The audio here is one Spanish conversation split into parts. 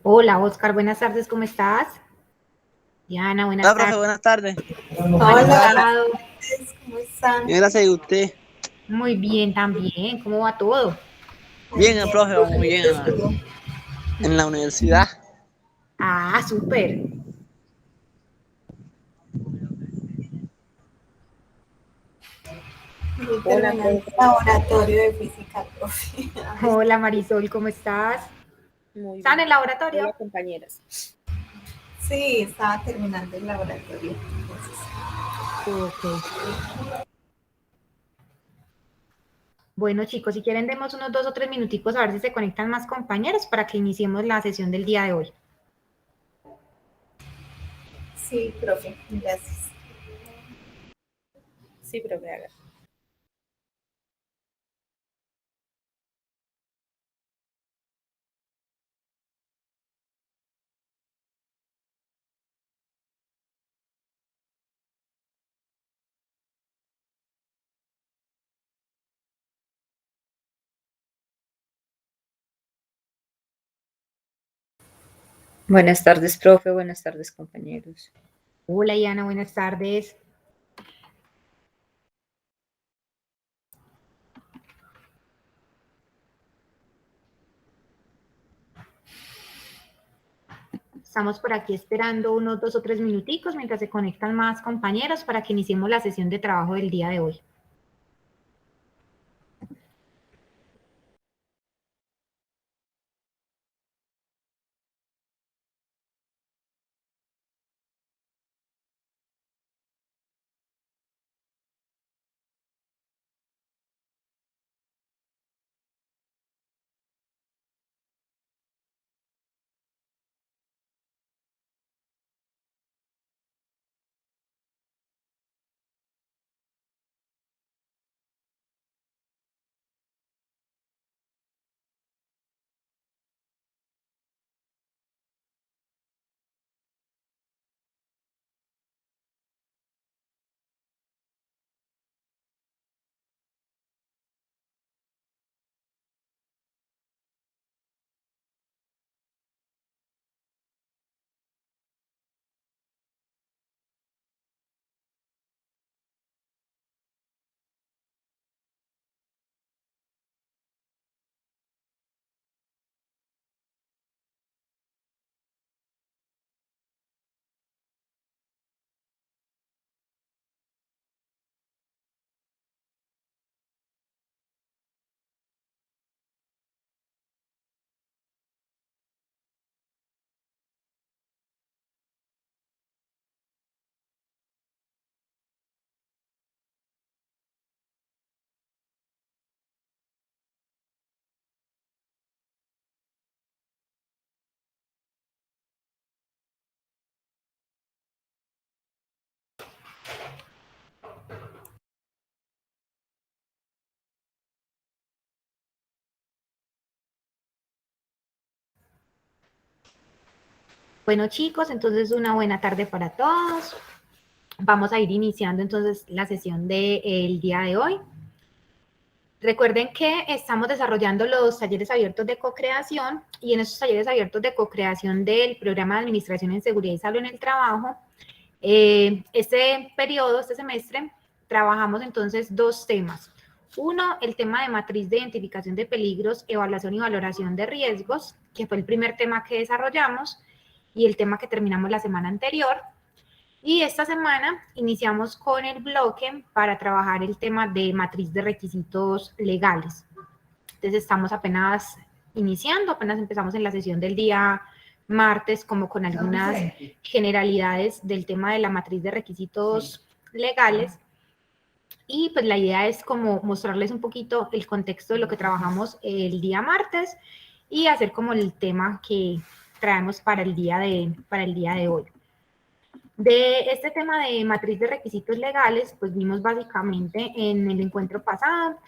Hola, Oscar, buenas tardes, ¿cómo estás? Diana, buenas Hola, profe, tardes. buenas tardes. ¿Cómo has Hola, estado? ¿cómo están? Bien, gracias. ¿Y usted? Muy bien también, ¿cómo va todo? Muy Bien, bien, profe, vamos profe, bien ¿qué estuvo? en la universidad. Ah, súper. Estoy Hola, terminando profe. el laboratorio de física, profe. Ay, Hola, Marisol, ¿cómo estás? Muy ¿Están en bien. el laboratorio? Hola, compañeras. sí, estaba terminando el laboratorio. Entonces, Ok. Bueno, chicos, si quieren, demos unos 2 o 3 minuticos a ver si se conectan más compañeros para que iniciemos la sesión del día de hoy. sí, profe, gracias. Sí, profe, haga. Buenas tardes, profe. Buenas tardes, compañeros. Hola, Diana, buenas tardes. Estamos por aquí esperando unos 2 o 3 minuticos mientras se conectan más compañeros para que iniciemos la sesión de trabajo del día de hoy. Bueno, chicos, entonces una buena tarde para todos. Vamos a ir iniciando entonces la sesión del día de hoy. Recuerden que estamos desarrollando los talleres abiertos de co-creación y en esos talleres abiertos de co-creación del programa de Administración en Seguridad y Salud en el Trabajo, este periodo, este semestre, trabajamos entonces 2 temas. Uno, el tema de matriz de identificación de peligros, evaluación y valoración de riesgos, que fue el primer tema que desarrollamos y el tema que terminamos la semana anterior. Y esta semana iniciamos con el bloque para trabajar el tema de matriz de requisitos legales. Entonces estamos apenas iniciando, apenas empezamos en la sesión del día martes como con algunas generalidades del tema de la matriz de requisitos legales. Y pues la idea es como mostrarles un poquito el contexto de lo que trabajamos el día martes y hacer como el tema que traemos para el día de hoy. De este tema de matriz de requisitos legales, pues vimos básicamente en el encuentro pasado,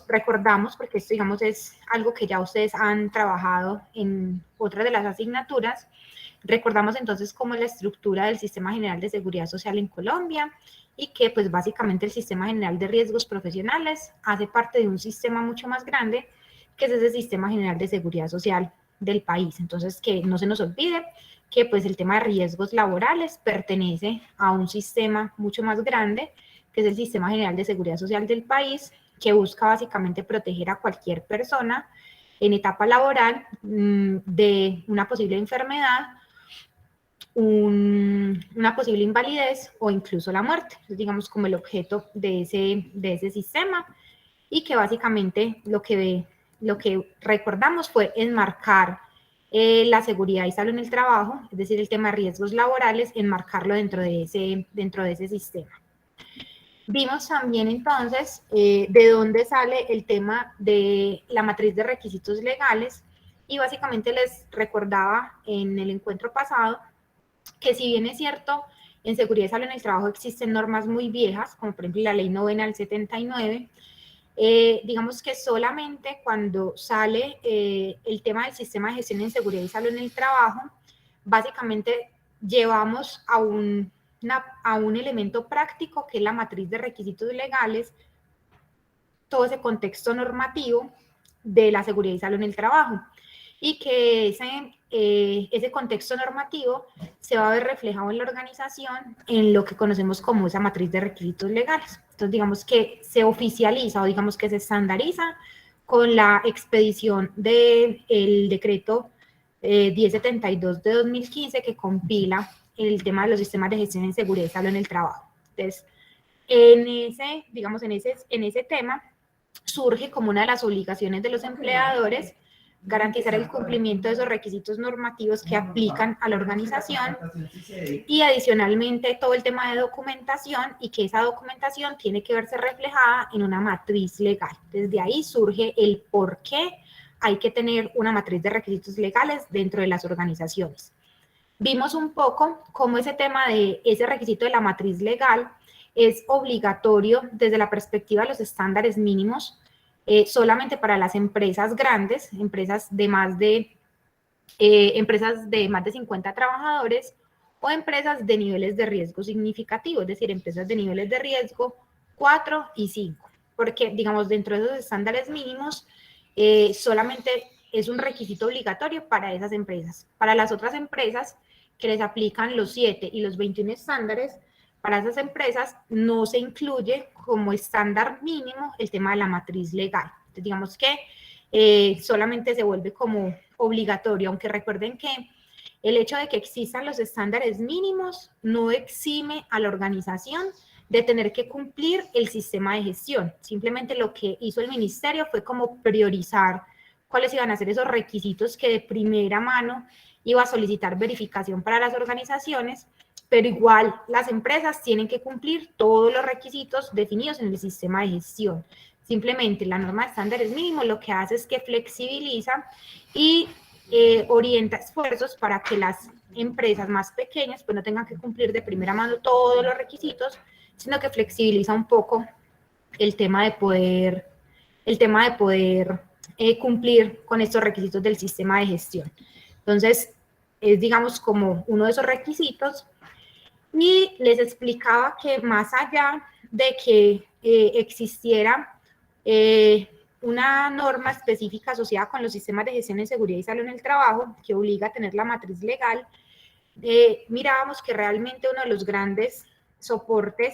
recordamos, porque esto digamos es algo que ya ustedes han trabajado en otras de las asignaturas, recordamos entonces cómo es la estructura del Sistema General de Seguridad Social en Colombia y que pues básicamente el Sistema General de Riesgos Profesionales hace parte de un sistema mucho más grande que es ese Sistema General de Seguridad Social. del país. Entonces, que no se nos olvide que pues el tema de riesgos laborales pertenece a un sistema mucho más grande, que es el Sistema General de Seguridad Social del país, que busca básicamente proteger a cualquier persona en etapa laboral de una posible enfermedad, una posible invalidez o incluso la muerte. Entonces, digamos, como el objeto de ese sistema, y que básicamente lo que recordamos fue enmarcar la seguridad y salud en el trabajo, es decir, el tema de riesgos laborales, enmarcarlo dentro de ese sistema. Vimos también entonces de dónde sale el tema de la matriz de requisitos legales, y básicamente les recordaba en el encuentro pasado que, si bien es cierto, en seguridad y salud en el trabajo existen normas muy viejas, como por ejemplo la Ley Novena del 79, digamos que solamente cuando sale el tema del sistema de gestión en seguridad y salud en el trabajo, básicamente llevamos a un elemento práctico, que es la matriz de requisitos legales, todo ese contexto normativo de la seguridad y salud en el trabajo, y que ese contexto normativo se va a ver reflejado en la organización en lo que conocemos como esa matriz de requisitos legales. Entonces, digamos que se oficializa, o digamos que se estandariza con la expedición del decreto 1072 de 2015, que compila el tema de los sistemas de gestión en seguridad y salud en el trabajo. Entonces, en ese tema surge como una de las obligaciones de los empleadores garantizar el cumplimiento de esos requisitos normativos que aplican a la organización, y adicionalmente todo el tema de documentación, y que esa documentación tiene que verse reflejada en una matriz legal. Desde ahí surge el por qué hay que tener una matriz de requisitos legales dentro de las organizaciones. Vimos un poco cómo ese tema de ese requisito de la matriz legal es obligatorio desde la perspectiva de los estándares mínimos, solamente para las empresas grandes, empresas de más de 50 trabajadores, o empresas de niveles de riesgo significativo, es decir, empresas de niveles de riesgo 4 y 5, porque, digamos, dentro de esos estándares mínimos, solamente es un requisito obligatorio para esas empresas. Para las otras empresas que les aplican los 7 y los 21 estándares, para esas empresas no se incluye como estándar mínimo el tema de la matriz legal. Entonces, digamos que solamente se vuelve como obligatorio, aunque recuerden que el hecho de que existan los estándares mínimos no exime a la organización de tener que cumplir el sistema de gestión. Simplemente lo que hizo el ministerio fue como priorizar cuáles iban a ser esos requisitos que de primera mano iba a solicitar verificación para las organizaciones, pero igual las empresas tienen que cumplir todos los requisitos definidos en el sistema de gestión. Simplemente la norma de estándares mínimos lo que hace es que flexibiliza y orienta esfuerzos para que las empresas más pequeñas pues no tengan que cumplir de primera mano todos los requisitos, sino que flexibiliza un poco el tema de poder cumplir con estos requisitos del sistema de gestión. Entonces, es, digamos, como uno de esos requisitos. Y les explicaba que más allá de que existiera una norma específica asociada con los sistemas de gestión en seguridad y salud en el trabajo, que obliga a tener la matriz legal, mirábamos que realmente uno de los grandes soportes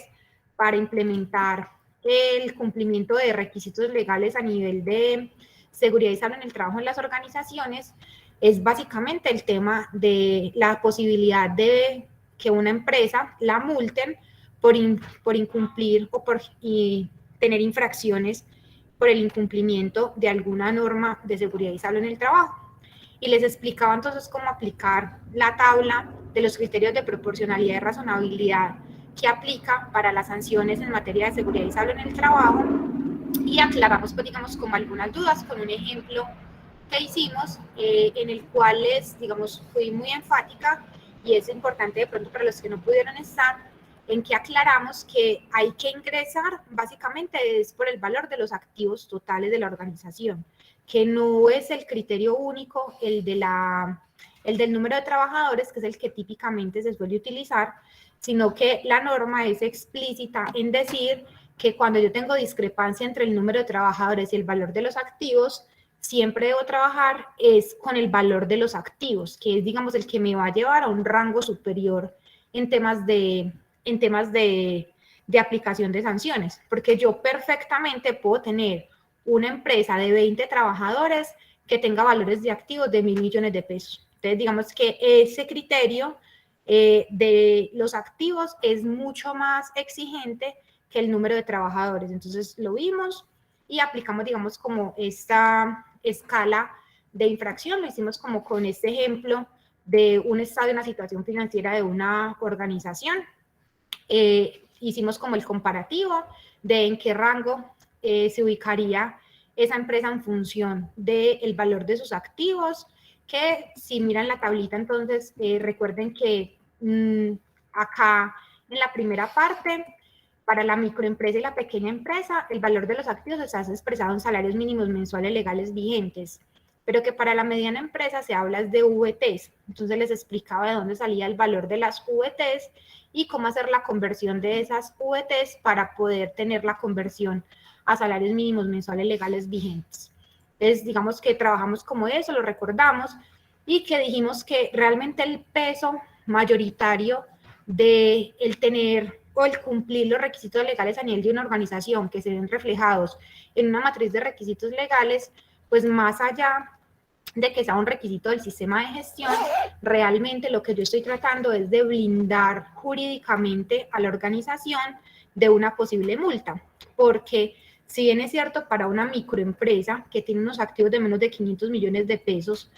para implementar el cumplimiento de requisitos legales a nivel de seguridad y salud en el trabajo en las organizaciones es básicamente el tema de la posibilidad de que una empresa la multen por incumplir o por tener infracciones por el incumplimiento de alguna norma de seguridad y salud en el trabajo. Y les explicaba entonces cómo aplicar la tabla de los criterios de proporcionalidad y razonabilidad que aplica para las sanciones en materia de seguridad y salud en el trabajo, y aclaramos, pues, digamos, como algunas dudas con un ejemplo que hicimos, en el cual digamos, fui muy enfática, y es importante de pronto para los que no pudieron estar, en que aclaramos que hay que ingresar básicamente es por el valor de los activos totales de la organización, que no es el criterio único el del número de trabajadores, que es el que típicamente se suele utilizar, sino que la norma es explícita en decir que cuando yo tengo discrepancia entre el número de trabajadores y el valor de los activos, siempre debo trabajar es con el valor de los activos, que es, digamos, el que me va a llevar a un rango superior en temas de aplicación de sanciones, porque yo perfectamente puedo tener una empresa de 20 trabajadores que tenga valores de activos de 1.000 millones de pesos. Entonces, digamos que ese criterio de los activos es mucho más exigente que el número de trabajadores. Entonces, lo vimos y aplicamos, digamos, como esta escala de infracción, lo hicimos como con este ejemplo de un estado de una situación financiera de una organización. Hicimos como el comparativo de en qué rango se ubicaría esa empresa en función del valor de sus activos, que si miran la tablita, entonces recuerden que acá en la primera parte, para la microempresa y la pequeña empresa, el valor de los activos está expresado en salarios mínimos mensuales legales vigentes, pero que para la mediana empresa se habla de VTs. Entonces les explicaba de dónde salía el valor de las VTs y cómo hacer la conversión de esas VTs para poder tener la conversión a salarios mínimos mensuales legales vigentes. Entonces, digamos que trabajamos como eso, lo recordamos, y que dijimos que realmente el peso mayoritario de el tener o el cumplir los requisitos legales a nivel de una organización que se ven reflejados en una matriz de requisitos legales, pues más allá de que sea un requisito del sistema de gestión, realmente lo que yo estoy tratando es de blindar jurídicamente a la organización de una posible multa, porque si bien es cierto para una microempresa que tiene unos activos de menos de 500 millones de pesos,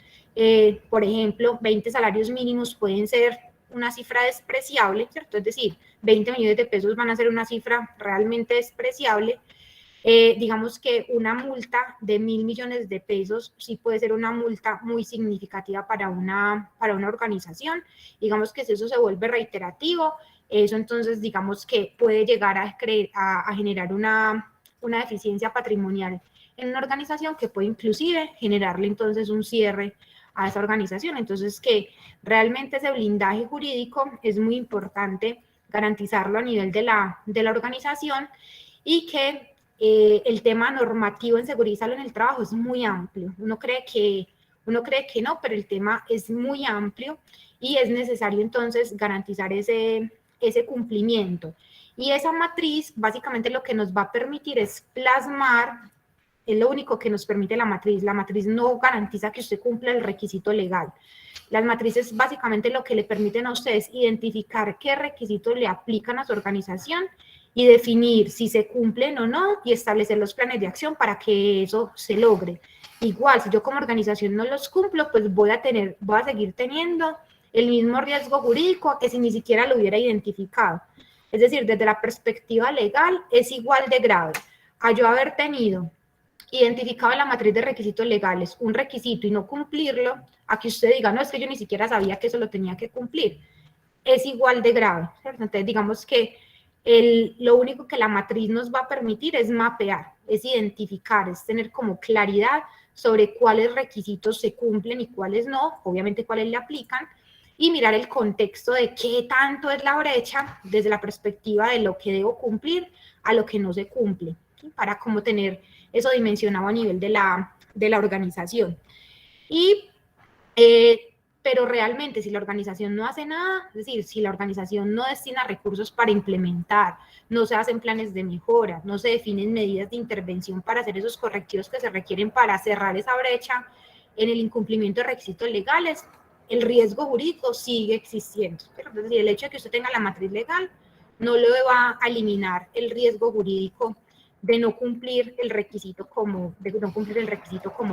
por ejemplo, 20 salarios mínimos pueden ser una cifra despreciable, ¿cierto? Es decir, 20 millones de pesos van a ser una cifra realmente despreciable. Digamos que una multa de 1.000 millones de pesos sí puede ser una multa muy significativa para una organización. Digamos que si eso se vuelve reiterativo, eso entonces digamos que puede llegar a generar una deficiencia patrimonial en una organización que puede inclusive generarle entonces un cierre a esa organización. Entonces que realmente ese blindaje jurídico es muy importante garantizarlo a nivel de la organización y que el tema normativo en seguridad y salud en el trabajo es muy amplio. Uno cree que no, pero el tema es muy amplio y es necesario entonces garantizar ese cumplimiento. Y esa matriz básicamente lo que nos va a permitir es plasmar, es lo único que nos permite la matriz. La matriz no garantiza que usted cumpla el requisito legal. Las matrices básicamente lo que le permiten a ustedes identificar qué requisitos le aplican a su organización y definir si se cumplen o no y establecer los planes de acción para que eso se logre. Igual, si yo como organización no los cumplo, pues voy a seguir teniendo el mismo riesgo jurídico que si ni siquiera lo hubiera identificado. Es decir, desde la perspectiva legal es igual de grave a yo haber tenido identificado en la matriz de requisitos legales un requisito y no cumplirlo, a que usted diga, no, es que yo ni siquiera sabía que eso lo tenía que cumplir. Es igual de grave, ¿cierto? Entonces, digamos que lo único que la matriz nos va a permitir es mapear, es identificar, es tener como claridad sobre cuáles requisitos se cumplen y cuáles no, obviamente cuáles le aplican, y mirar el contexto de qué tanto es la brecha desde la perspectiva de lo que debo cumplir a lo que no se cumple, ¿sí? Para como tener eso dimensionado a nivel de la organización. Y pero realmente si la organización no hace nada, es decir, si la organización no destina recursos para implementar, no se hacen planes de mejora, no se definen medidas de intervención para hacer esos correctivos que se requieren para cerrar esa brecha en el incumplimiento de requisitos legales, el riesgo jurídico sigue existiendo. Es decir, el hecho de que usted tenga la matriz legal no le va a eliminar el riesgo jurídico de no cumplir el requisito como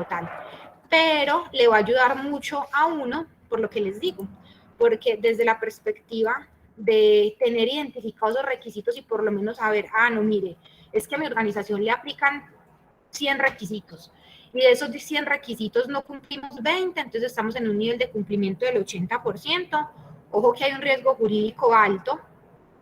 tal, pero le va a ayudar mucho a uno, por lo que les digo, porque desde la perspectiva de tener identificados los requisitos y por lo menos saber, no, mire, es que a mi organización le aplican 100 requisitos y de esos 100 requisitos no cumplimos 20, entonces estamos en un nivel de cumplimiento del 80%, ojo que hay un riesgo jurídico alto,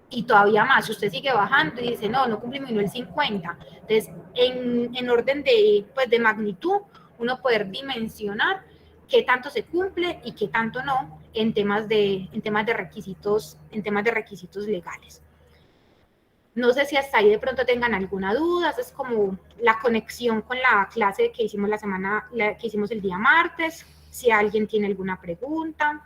y todavía más, si usted sigue bajando y dice, no cumplimos el 50, entonces en orden de magnitud, uno poder dimensionar qué tanto se cumple y qué tanto no en temas de requisitos legales. No sé si hasta ahí de pronto tengan alguna duda, es como la conexión con la clase que hicimos que hicimos el día martes, si alguien tiene alguna pregunta.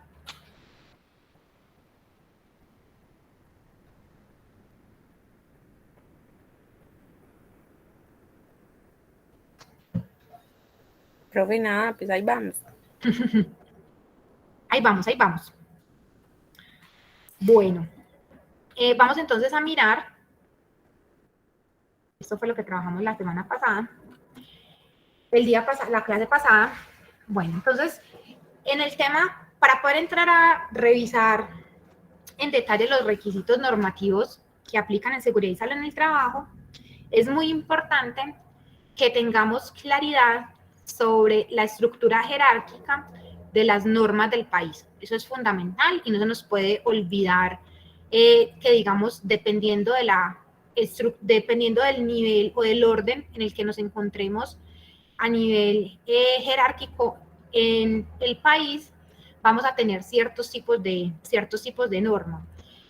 Profe, nada, pues ahí vamos. Ahí vamos, ahí vamos. Bueno, vamos entonces a mirar. Esto fue lo que trabajamos la semana pasada. El día pasado, la clase pasada. Bueno, entonces, en el tema, para poder entrar a revisar en detalle los requisitos normativos que aplican en seguridad y salud en el trabajo, es muy importante que tengamos claridad sobre la estructura jerárquica de las normas del país. Eso es fundamental y no se nos puede olvidar que, digamos, dependiendo del nivel o del orden en el que nos encontremos a nivel jerárquico en el país, vamos a tener ciertos tipos de normas.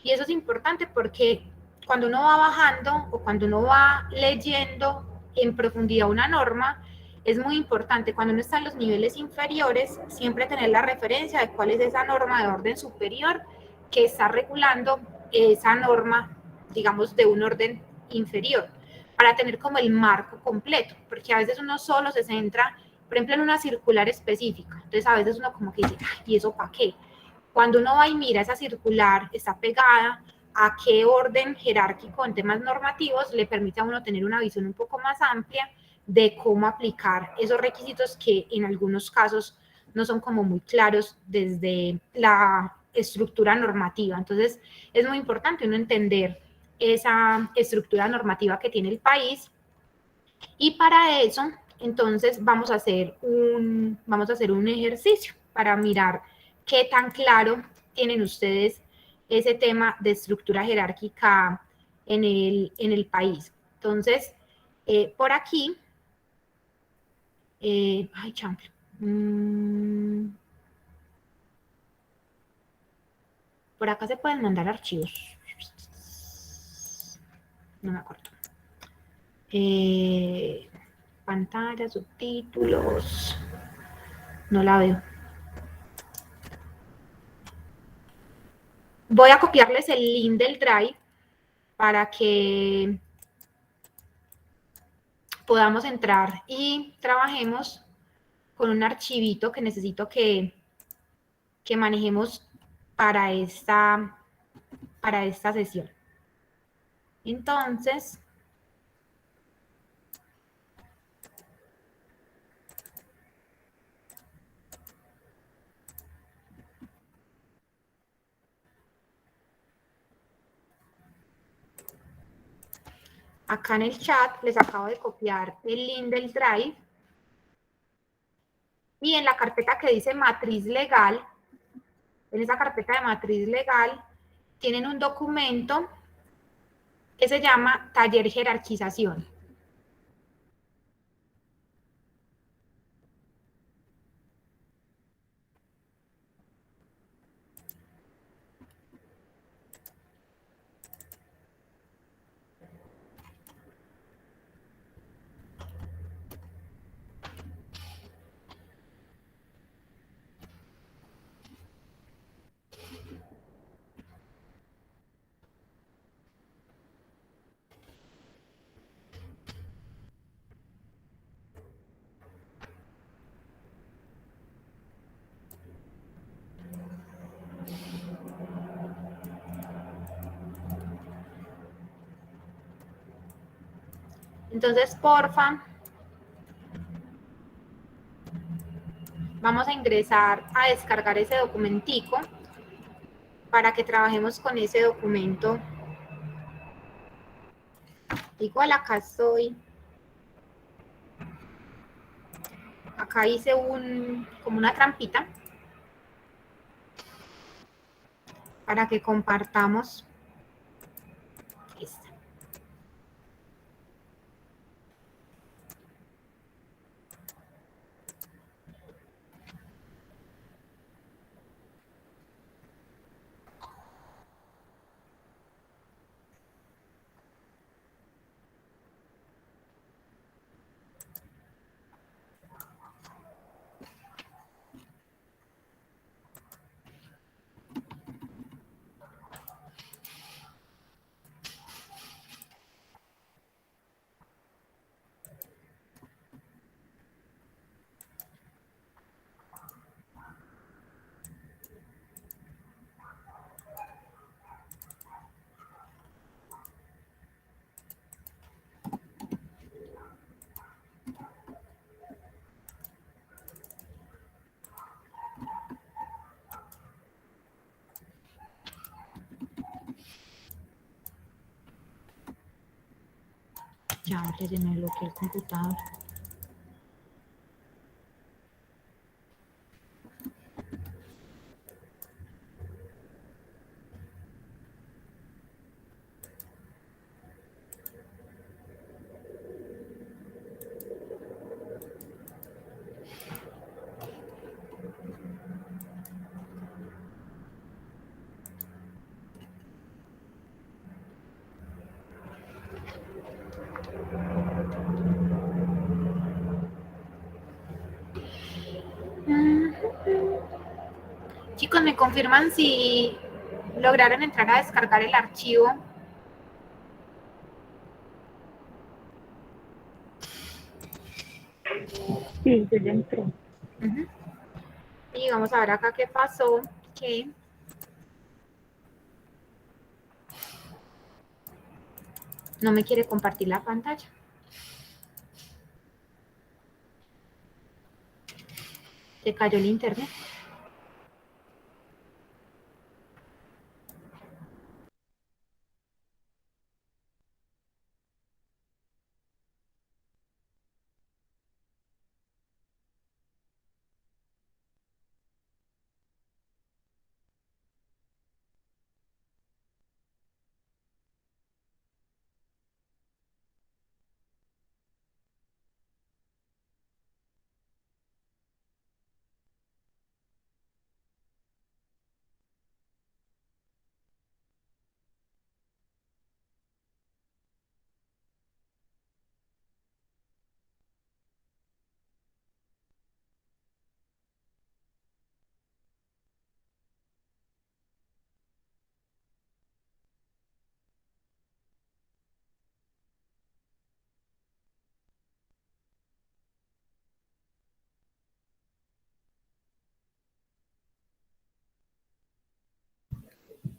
Y eso es importante porque cuando uno va bajando o cuando uno va leyendo en profundidad una norma, es muy importante cuando uno está en los niveles inferiores, siempre tener la referencia de cuál es esa norma de orden superior que está regulando esa norma, digamos, de un orden inferior, para tener como el marco completo, porque a veces uno solo se centra, por ejemplo, en una circular específica, entonces a veces uno como que dice, ¿y eso para qué? Cuando uno va y mira esa circular, está pegada a qué orden jerárquico en temas normativos le permite a uno tener una visión un poco más amplia de cómo aplicar esos requisitos que en algunos casos no son como muy claros desde la estructura normativa. Entonces, es muy importante uno entender esa estructura normativa que tiene el país y para eso, entonces, vamos a hacer un ejercicio para mirar qué tan claro tienen ustedes ese tema de estructura jerárquica en el país. Entonces, por aquí, ay, champlo. Por acá se pueden mandar archivos. No me acuerdo. Pantalla, subtítulos. No la veo. Voy a copiarles el link del Drive para que podamos entrar y trabajemos con un archivito que necesito que manejemos para esta sesión. Entonces, acá en el chat les acabo de copiar el link del Drive y en la carpeta que dice matriz legal, en esa carpeta de matriz legal tienen un documento que se llama taller jerarquización. Entonces, porfa, vamos a ingresar a descargar ese documentico para que trabajemos con ese documento. Igual acá estoy. Acá hice como una trampita para que compartamos esta. Chale, se me bloqueó el computador. Chicos, ¿me confirman si lograron entrar a descargar el archivo? Sí, yo ya entré. Ujú. Y vamos a ver acá qué pasó, que no me quiere compartir la pantalla. Se cayó el internet.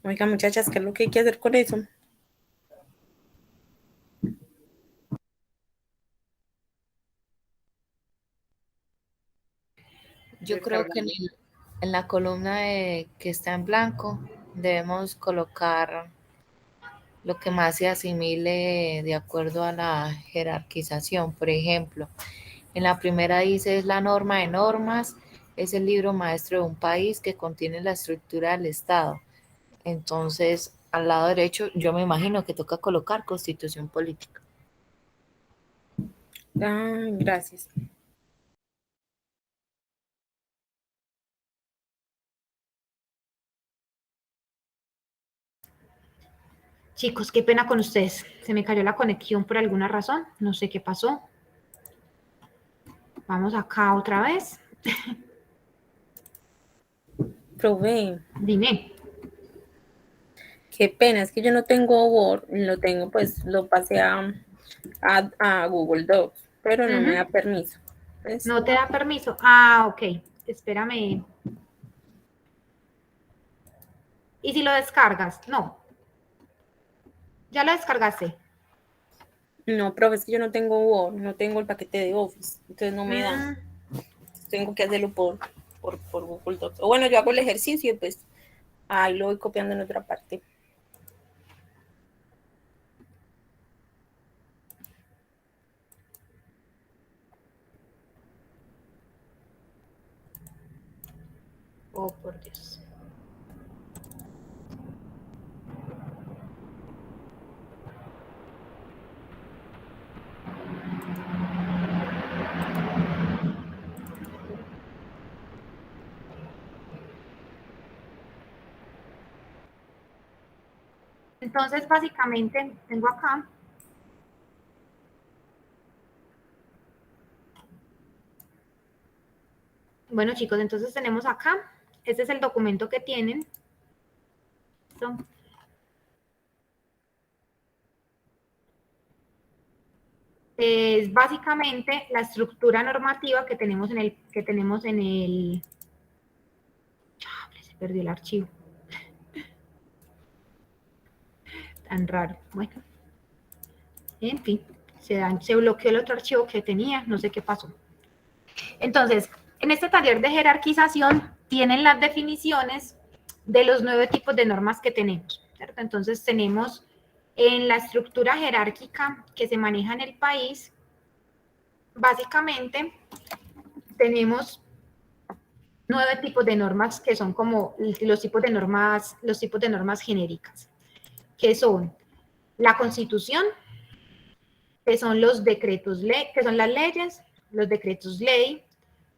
Oiga, muchachas, ¿qué es lo que hay que hacer con eso? Yo creo que en la columna que está en blanco debemos colocar lo que más se asimile de acuerdo a la jerarquización. Por ejemplo, en la primera dice es la norma de normas, es el libro maestro de un país que contiene la estructura del Estado. Entonces, al lado derecho, yo me imagino que toca colocar constitución política. Ah, gracias. Chicos, qué pena con ustedes. Se me cayó la conexión por alguna razón. No sé qué pasó. Vamos acá otra vez. Profe, Dime. qué pena, es que yo no tengo Word, lo tengo, pues lo pasé a Google Docs, pero no me da permiso. Pues, ¿No te da permiso? Ah, ok. Espérame. ¿Y si lo descargas? No. ¿Ya lo descargaste? no, profe, es que yo no tengo Word, no tengo el paquete de Office, entonces no me da. Mm, Tengo que hacerlo por Google Docs. O bueno, yo hago el ejercicio y pues ahí lo voy copiando en otra parte. oh, por Dios. Entonces, básicamente, tengo acá. Bueno, chicos, entonces tenemos acá. Este es el documento que tienen. ¿Listo? Es básicamente la estructura normativa que tenemos en el. Se perdió el archivo. Tan raro. Bueno, en fin, se bloqueó el otro archivo que tenía, no sé qué pasó. Entonces, en este taller de jerarquización tienen las definiciones de los 9 tipos de normas que tenemos, ¿cierto? Entonces tenemos En la estructura jerárquica que se maneja en el país, básicamente tenemos 9 tipos de normas que son como los tipos de normas genéricas, que son la Constitución, que son los decretos ley, que son las leyes, los decretos ley,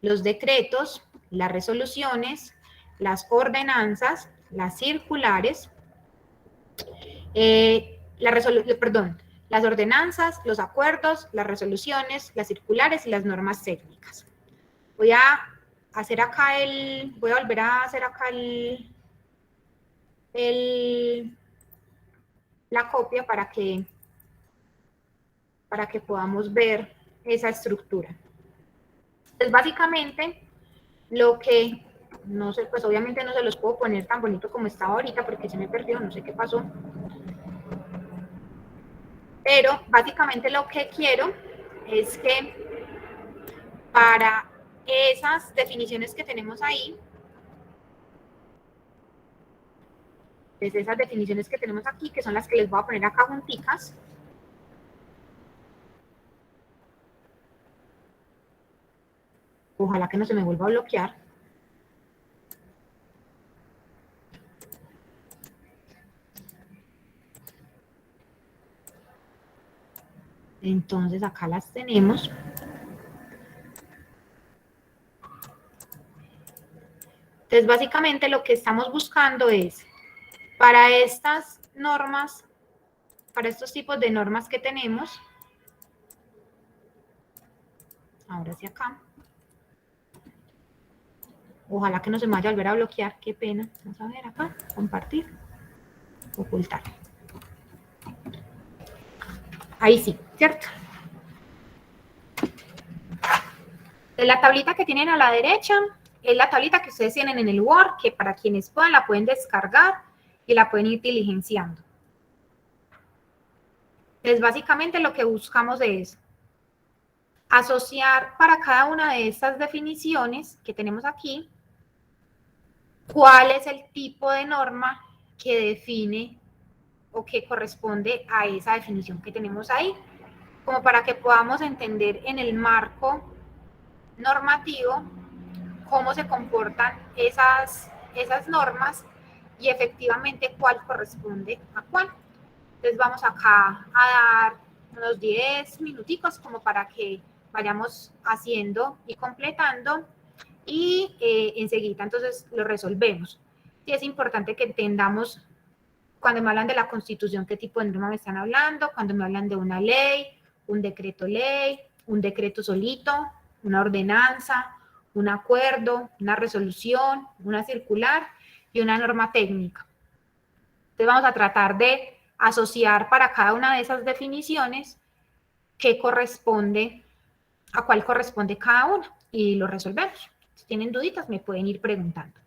los decretos, las resoluciones, las ordenanzas, las circulares, las ordenanzas, los acuerdos, las resoluciones, las circulares y las normas técnicas. Voy a volver a hacer acá la copia para que podamos ver esa estructura. Entonces, básicamente, lo que, no sé, pues obviamente no se los puedo poner tan bonito como está ahorita porque se me perdió, no sé qué pasó. Pero básicamente lo que quiero es que para esas definiciones que tenemos ahí, desde esas definiciones que tenemos aquí, que son las que les voy a poner acá junticas, ojalá que no se me vuelva a bloquear. Entonces acá las tenemos. Entonces básicamente lo que estamos buscando es, para estas normas, para estos tipos de normas que tenemos, ahora sí acá, ojalá que no se me vaya a volver a bloquear, qué pena. Vamos a ver acá, compartir, ocultar. Ahí sí, ¿cierto? De la tablita que tienen a la derecha, es la tablita que ustedes tienen en el Word, que para quienes puedan la pueden descargar y la pueden ir diligenciando. Entonces, básicamente lo que buscamos es asociar para cada una de estas definiciones que tenemos aquí, cuál es el tipo de norma que define o que corresponde a esa definición que tenemos ahí, como para que podamos entender en el marco normativo cómo se comportan esas normas y efectivamente cuál corresponde a cuál. Entonces vamos acá a dar unos 10 minuticos como para que vayamos haciendo y completando y enseguida entonces lo resolvemos. Sí es importante que entendamos cuando me hablan de la Constitución qué tipo de norma me están hablando, cuando me hablan de una ley, un decreto ley, un decreto solito, una ordenanza, un acuerdo, una resolución, una circular y una norma técnica. Entonces vamos a tratar de asociar para cada una de esas definiciones qué corresponde, a cuál corresponde cada una y lo resolvemos. Si tienen duditas me pueden ir preguntando.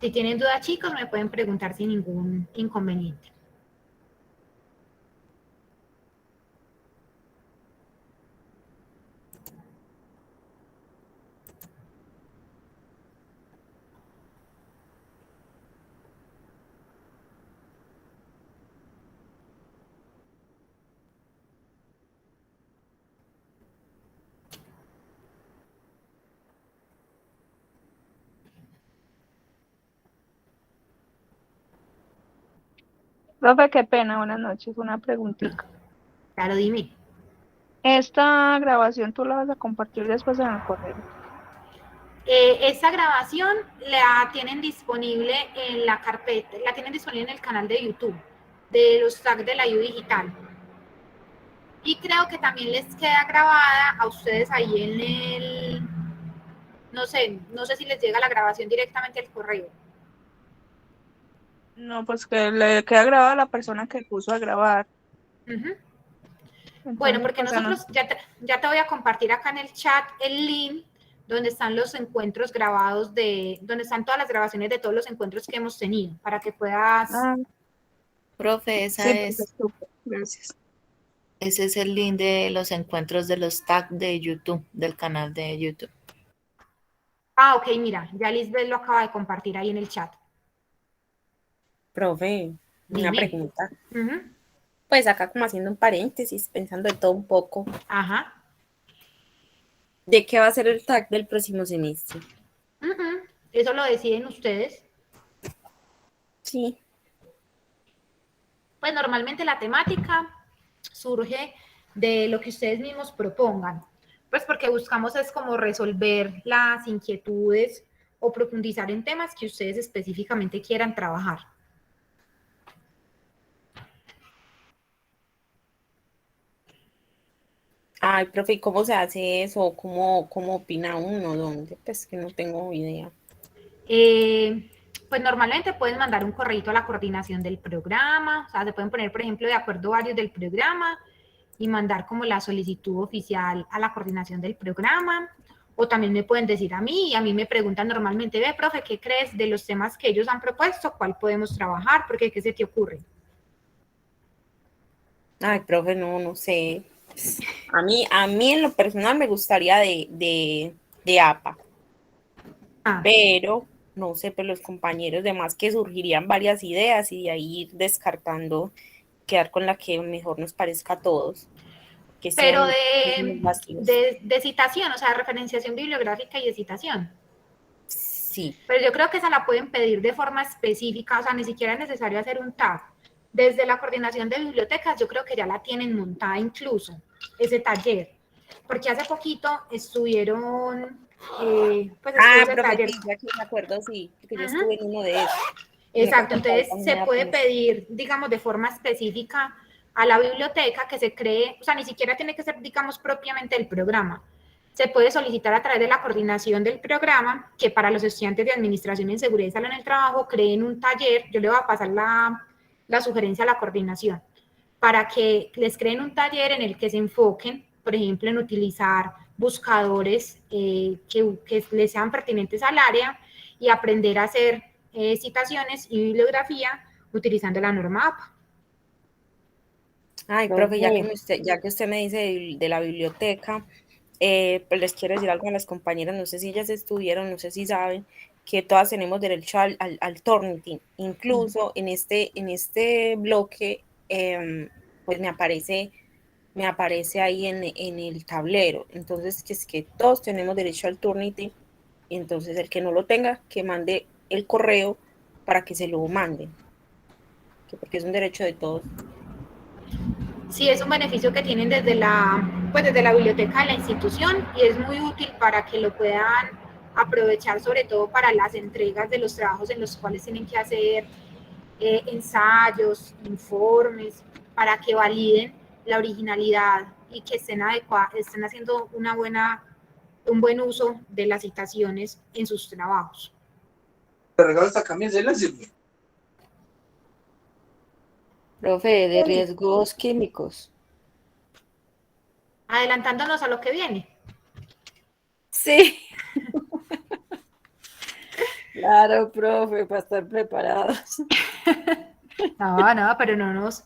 Si tienen dudas, chicos, me pueden preguntar sin ningún inconveniente. Profe, qué pena, buenas noches. Una preguntita. Claro, dime. Esta grabación tú la vas a compartir después en el correo. Esa grabación la tienen disponible en la carpeta, la tienen disponible en el canal de YouTube de los tags de la U Digital. Y creo que también les queda grabada a ustedes ahí en el, no sé si les llega la grabación directamente al correo. No, pues que le queda grabada a la persona que puso a grabar. Uh-huh. Entonces, Bueno, porque pues, nosotros ya te voy a compartir acá en el chat el link donde están los encuentros grabados donde están todas las grabaciones de todos los encuentros que hemos tenido, para que puedas... Profe, esa sí, es... Súper, gracias. Ese es el link de los encuentros de los tags de YouTube, del canal de YouTube. Ah, ok, mira, ya Lisbeth lo acaba de compartir ahí en el chat. Profe, una Dime. pregunta. Uh-huh. Pues acá como haciendo un paréntesis, pensando de todo un poco. Ajá. ¿De qué va a ser el tag del próximo semestre? Uh-huh. Eso lo deciden ustedes. Sí. Pues normalmente la temática surge de lo que ustedes mismos propongan, pues porque buscamos es como resolver las inquietudes o profundizar en temas que ustedes específicamente quieran trabajar. Ay, profe, ¿y cómo se hace eso? ¿Cómo opina uno? ¿Dónde? Pues que no tengo idea. Pues normalmente pueden mandar un correo a la coordinación del programa, o sea, se pueden poner, por ejemplo, de acuerdo varios del programa y mandar como la solicitud oficial a la coordinación del programa, o también me pueden decir a mí, y a mí me preguntan normalmente, ve, profe, ¿qué crees de los temas que ellos han propuesto? ¿Cuál podemos trabajar? Porque, ¿qué se te ocurre? Ay, profe, no sé. A mí en lo personal me gustaría de APA, pero no sé, pues los compañeros demás que surgirían varias ideas y de ahí ir descartando, quedar con la que mejor nos parezca a todos. Que pero de citación, o sea, referenciación bibliográfica y de citación. Sí. Pero yo creo que esa la pueden pedir de forma específica, o sea, ni siquiera es necesario hacer un tag. Desde la coordinación de bibliotecas, yo creo que ya la tienen montada incluso, ese taller. Porque hace poquito estuvieron, pues estuvo ese taller. Sí, ya que me acuerdo, sí, porque yo estuve en uno de esos. Exacto, entonces se puede pedir, digamos, de forma específica a la biblioteca que se cree, o sea, ni siquiera tiene que ser, digamos, propiamente el programa. Se puede solicitar a través de la coordinación del programa que para los estudiantes de Administración en Seguridad y Salud en el Trabajo creen un taller, yo le voy a pasar la sugerencia a la coordinación, para que les creen un taller en el que se enfoquen, por ejemplo, en utilizar buscadores que les sean pertinentes al área y aprender a hacer citaciones y bibliografía utilizando la norma APA. Ay, profe, ya que usted me dice de la biblioteca, pues les quiero decir algo a las compañeras, no sé si ellas estuvieron, no sé si saben, que todas tenemos derecho al Turnitin. Incluso en este bloque, pues me aparece ahí en el tablero. Entonces, que es que todos tenemos derecho al Turnitin, y entonces el que no lo tenga, que mande el correo para que se lo manden, porque es un derecho de todos. Sí, es un beneficio que tienen desde la biblioteca de la institución y es muy útil para que lo puedan aprovechar, sobre todo para las entregas de los trabajos en los cuales tienen que hacer ensayos, informes, para que validen la originalidad y que estén haciendo un buen uso de las citaciones en sus trabajos. ¿Te regalo esta camisa y la sirve? Profe, de riesgos químicos. Adelantándonos a lo que viene. Sí. Claro, profe, para estar preparados. No, pero no nos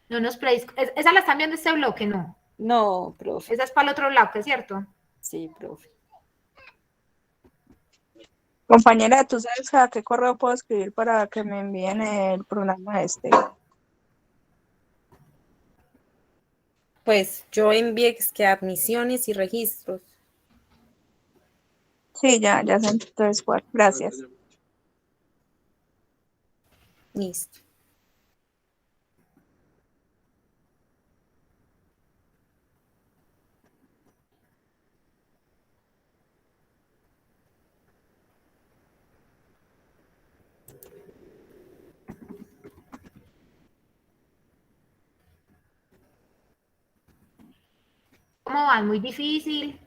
esa la están viendo este bloque, ¿no? No, profe. Esa es para el otro bloque, ¿cierto? Sí, profe. Compañera, ¿tú sabes a qué correo puedo escribir para que me envíen el programa este? Pues yo envié que admisiones y registros. Sí, ya sé entonces cuál. Gracias. Listo. cómo van? Muy difícil.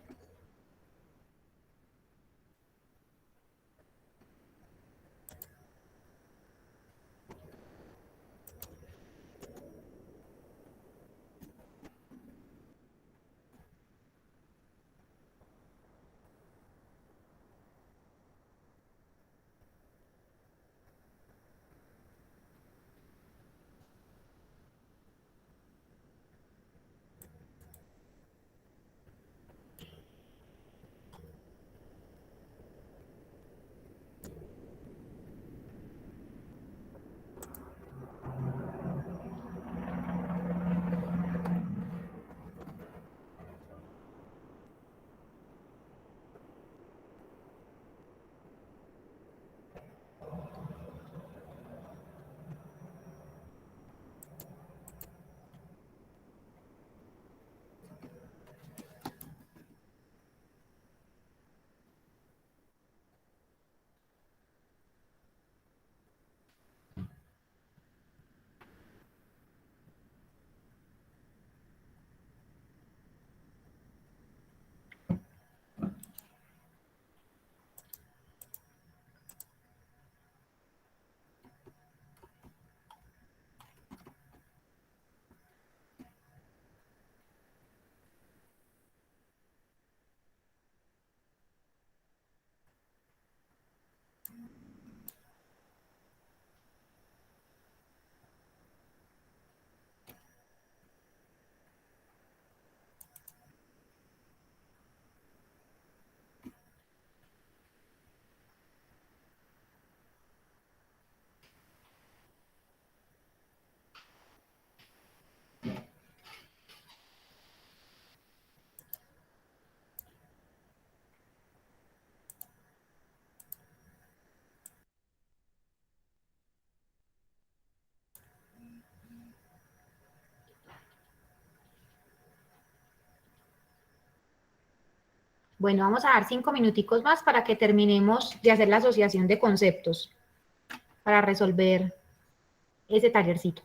Bueno, vamos a dar 5 minuticos más para que terminemos de hacer la asociación de conceptos para resolver ese tallercito.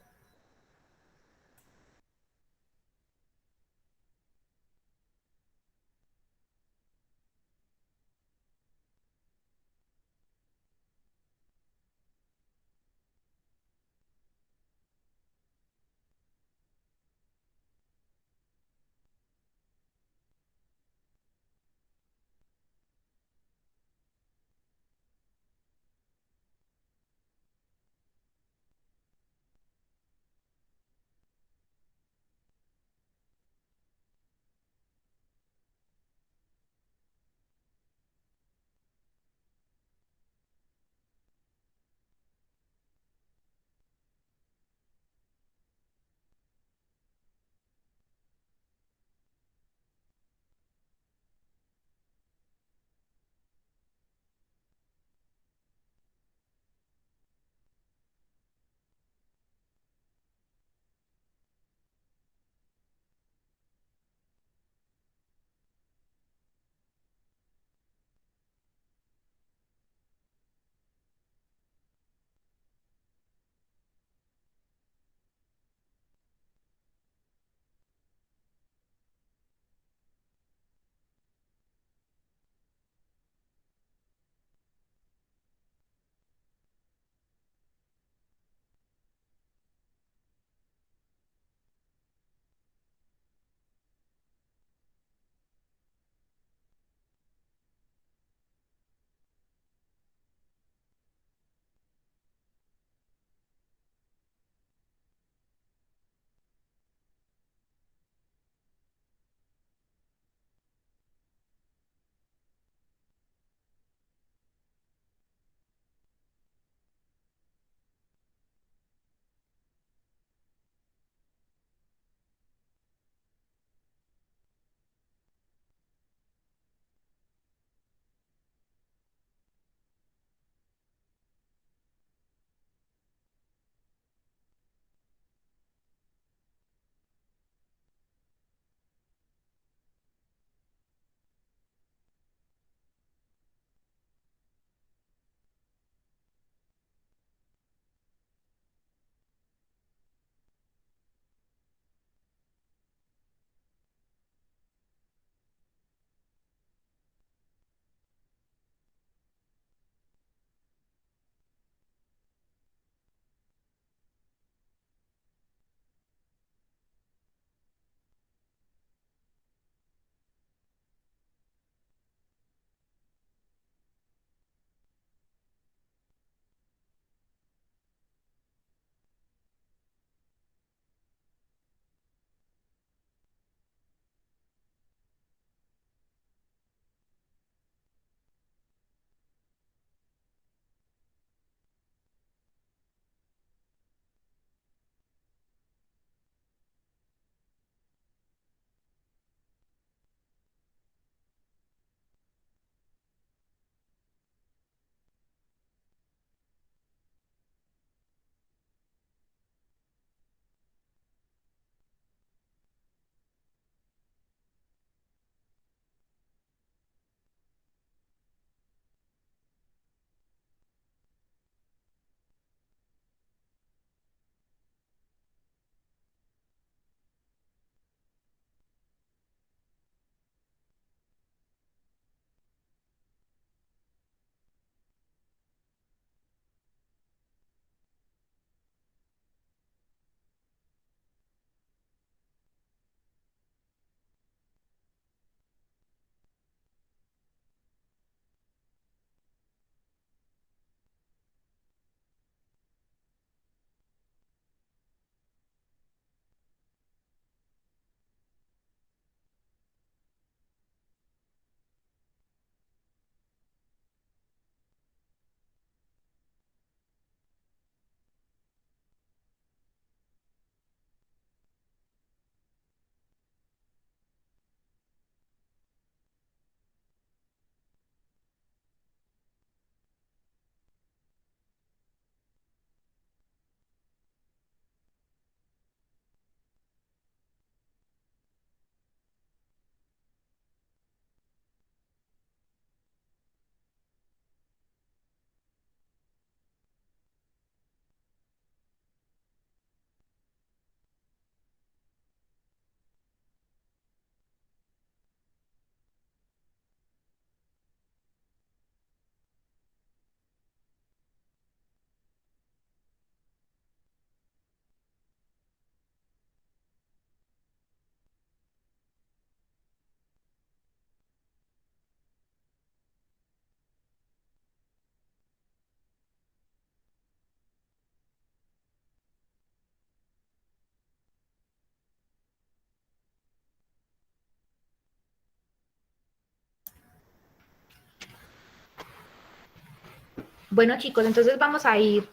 Bueno, chicos, entonces vamos a ir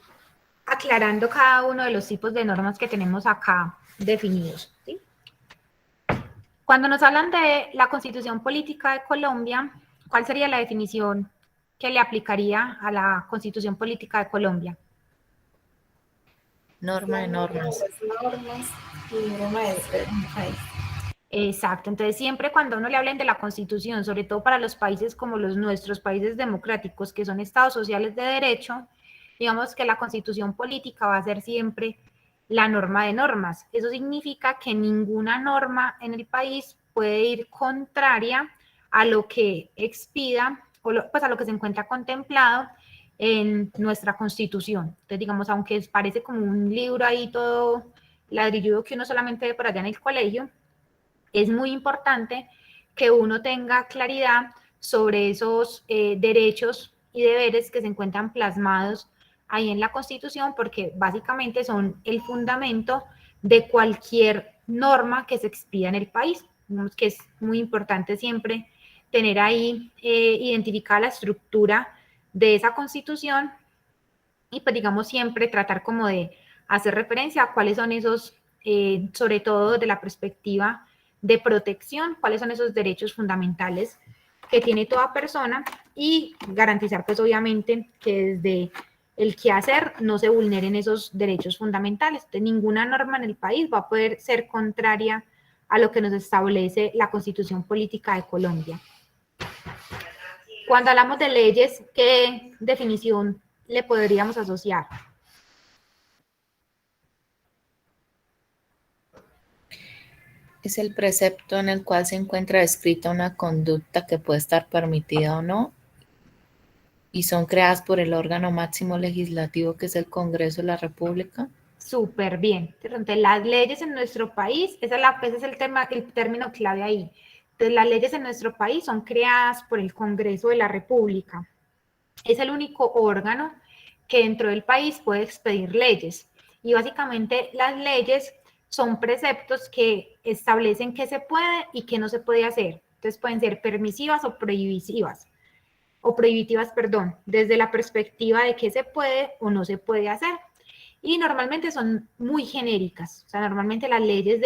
aclarando cada uno de los tipos de normas que tenemos acá definidos, ¿sí? Cuando nos hablan de la Constitución Política de Colombia, ¿cuál sería la definición que le aplicaría a la Constitución Política de Colombia? Norma de normas. Las normas y una maestra en un país. Exacto, entonces siempre cuando uno le hablen de la Constitución, sobre todo para los países como los nuestros, países democráticos, que son estados sociales de derecho, digamos que la Constitución política va a ser siempre la norma de normas. Eso significa que ninguna norma en el país puede ir contraria a lo que expida, o pues a lo que se encuentra contemplado en nuestra Constitución. Entonces, digamos, aunque parece como un libro ahí todo ladrilludo que uno solamente ve por allá en el colegio, es muy importante que uno tenga claridad sobre esos derechos y deberes que se encuentran plasmados ahí en la Constitución, porque básicamente son el fundamento de cualquier norma que se expida en el país. Vemos que es muy importante siempre tener ahí identificada la estructura de esa Constitución y pues digamos siempre tratar como de hacer referencia a cuáles son esos, sobre todo de la perspectiva de protección, cuáles son esos derechos fundamentales que tiene toda persona y garantizar pues obviamente que desde el quehacer no se vulneren esos derechos fundamentales. Entonces, ninguna norma en el país va a poder ser contraria a lo que nos establece la Constitución Política de Colombia. Cuando hablamos de leyes, ¿qué definición le podríamos asociar? Es el precepto en el cual se encuentra descrita una conducta que puede estar permitida o no, y son creadas por el órgano máximo legislativo que es el Congreso de la República. Súper bien. Entonces, las leyes en nuestro país, ese es el término clave ahí. Entonces, las leyes en nuestro país son creadas por el Congreso de la República. Es el único órgano que dentro del país puede expedir leyes. Y básicamente las leyes son preceptos que establecen qué se puede y qué no se puede hacer. Entonces pueden ser permisivas o prohibitivas, perdón, desde la perspectiva de qué se puede o no se puede hacer. Y normalmente son muy genéricas. O sea, normalmente las leyes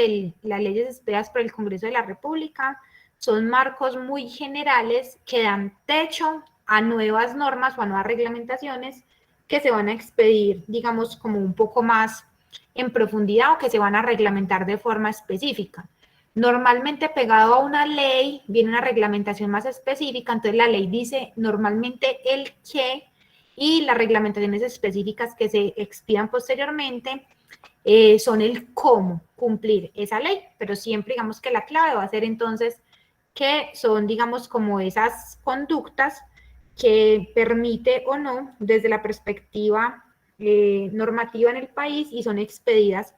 expedidas por el Congreso de la República son marcos muy generales que dan techo a nuevas normas o a nuevas reglamentaciones que se van a expedir, digamos, como un poco más en profundidad o que se van a reglamentar de forma específica. Normalmente pegado a una ley viene una reglamentación más específica, entonces la ley dice normalmente el qué y las reglamentaciones específicas que se expidan posteriormente son el cómo cumplir esa ley, pero siempre digamos que la clave va a ser entonces que son digamos como esas conductas que permite o no desde la perspectiva normativa en el país y son expedidas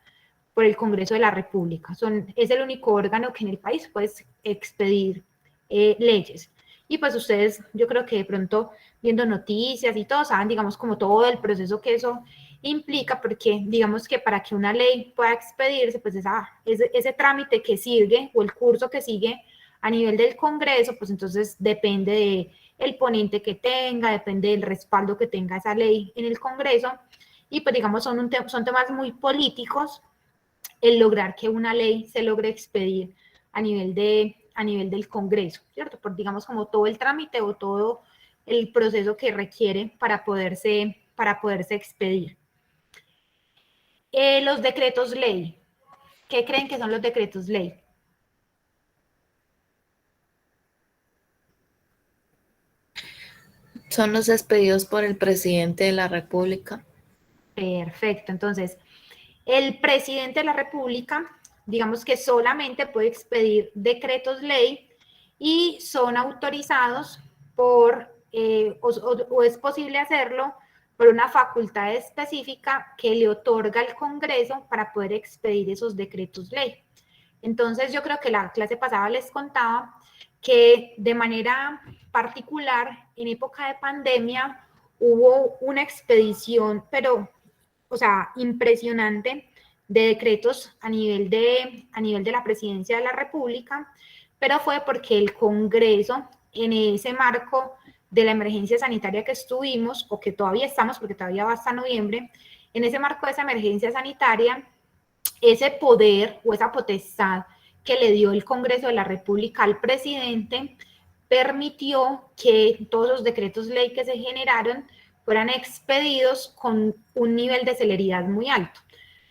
por el Congreso de la República. Es el único órgano que en el país puede expedir leyes. Y pues ustedes, yo creo que de pronto viendo noticias y todo, saben, digamos, como todo el proceso que eso implica, porque digamos que para que una ley pueda expedirse, pues ese trámite que sigue o el curso que sigue a nivel del Congreso, pues entonces depende del ponente que tenga, depende del respaldo que tenga esa ley en el Congreso, y pues digamos son temas muy políticos el lograr que una ley se logre expedir a nivel del Congreso, ¿cierto? Por digamos como todo el trámite o todo el proceso que requiere para poderse expedir. Los decretos ley. ¿Qué creen que son los decretos ley? Son los expedidos por el presidente de la República. Perfecto, entonces el presidente de la República, digamos que solamente puede expedir decretos ley y son autorizados por, o es posible hacerlo por una facultad específica que le otorga el Congreso para poder expedir esos decretos ley. Entonces yo creo que la clase pasada les contaba que de manera particular en época de pandemia hubo una expedición, pero o sea, impresionante de decretos a nivel de la presidencia de la República, pero fue porque el Congreso, en ese marco de la emergencia sanitaria que estuvimos, o que todavía estamos, porque todavía va hasta noviembre, en ese marco de esa emergencia sanitaria, ese poder o esa potestad que le dio el Congreso de la República al presidente permitió que todos los decretos ley que se generaron fueran expedidos con un nivel de celeridad muy alto,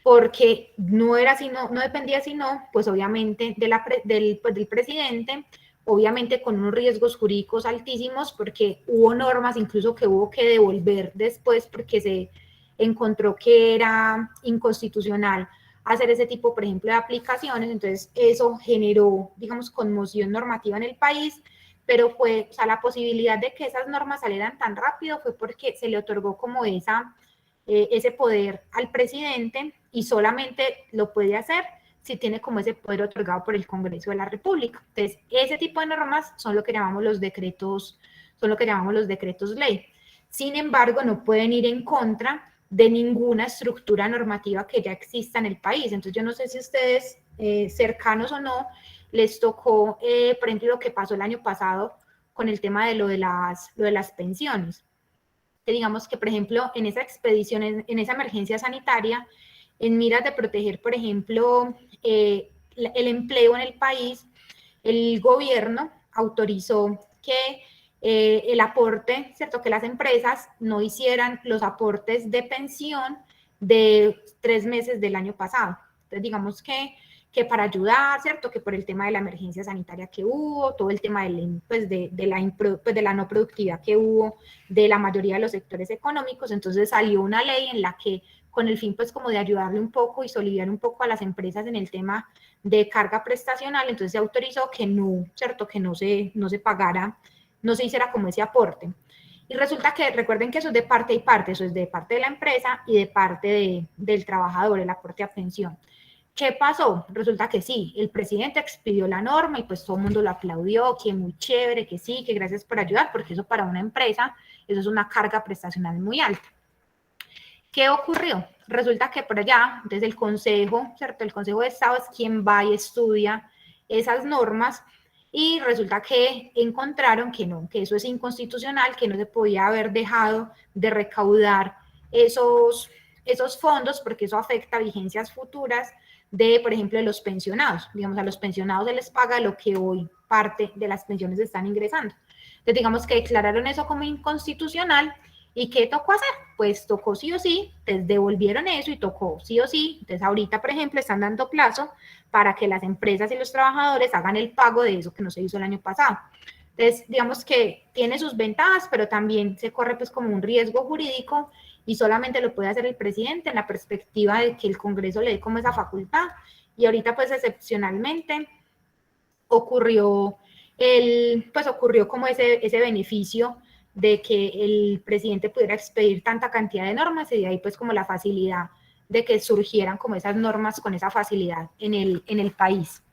porque no dependía sino, pues obviamente, del presidente, obviamente con unos riesgos jurídicos altísimos, porque hubo normas incluso que hubo que devolver después porque se encontró que era inconstitucional hacer ese tipo, por ejemplo, de aplicaciones. Entonces eso generó, digamos, conmoción normativa en el país, pero fue, o sea, la posibilidad de que esas normas salieran tan rápido fue porque se le otorgó como ese poder al presidente, y solamente lo puede hacer si tiene como ese poder otorgado por el Congreso de la República. Entonces, ese tipo de normas son lo que llamamos los decretos ley. Sin embargo, no pueden ir en contra de ninguna estructura normativa que ya exista en el país. Entonces, yo no sé si ustedes, cercanos o no, les tocó, por ejemplo, lo que pasó el año pasado con el tema de lo de las pensiones. Que digamos que, por ejemplo, en esa expedición, en esa emergencia sanitaria, en miras de proteger, por ejemplo, el empleo en el país, el gobierno autorizó que el aporte, ¿cierto? Que las empresas no hicieran los aportes de pensión de 3 meses del año pasado. Entonces, digamos que para ayudar, ¿cierto? Que por el tema de la emergencia sanitaria que hubo, todo el tema de la no productividad que hubo de la mayoría de los sectores económicos, entonces salió una ley en la que, con el fin pues como de ayudarle un poco y soliviar un poco a las empresas en el tema de carga prestacional, entonces se autorizó que no, ¿cierto? Que no se pagara, no se hiciera como ese aporte. Y resulta que, recuerden que eso es de parte y parte, eso es de parte de la empresa y de parte del trabajador, el aporte a pensión. ¿Qué pasó? Resulta que sí, el presidente expidió la norma y pues todo el mundo lo aplaudió, que muy chévere, que sí, que gracias por ayudar, porque eso para una empresa, eso es una carga prestacional muy alta. ¿Qué ocurrió? Resulta que por allá, desde el Consejo, ¿cierto? El Consejo de Estado es quien va y estudia esas normas, y resulta que encontraron que no, que eso es inconstitucional, que no se podía haber dejado de recaudar esos fondos, porque eso afecta a vigencias futuras de, por ejemplo, de los pensionados. Digamos, a los pensionados se les paga lo que hoy parte de las pensiones están ingresando. Entonces, digamos que declararon eso como inconstitucional. ¿Y qué tocó hacer? Pues tocó sí o sí, les devolvieron eso y tocó sí o sí. Entonces ahorita, por ejemplo, están dando plazo para que las empresas y los trabajadores hagan el pago de eso que no se hizo el año pasado. Entonces, digamos que tiene sus ventajas, pero también se corre pues como un riesgo jurídico, y solamente lo puede hacer el presidente en la perspectiva de que el Congreso le dé como esa facultad. Y ahorita pues excepcionalmente ocurrió como ese beneficio de que el presidente pudiera expedir tanta cantidad de normas, y de ahí pues como la facilidad de que surgieran como esas normas con esa facilidad en el país.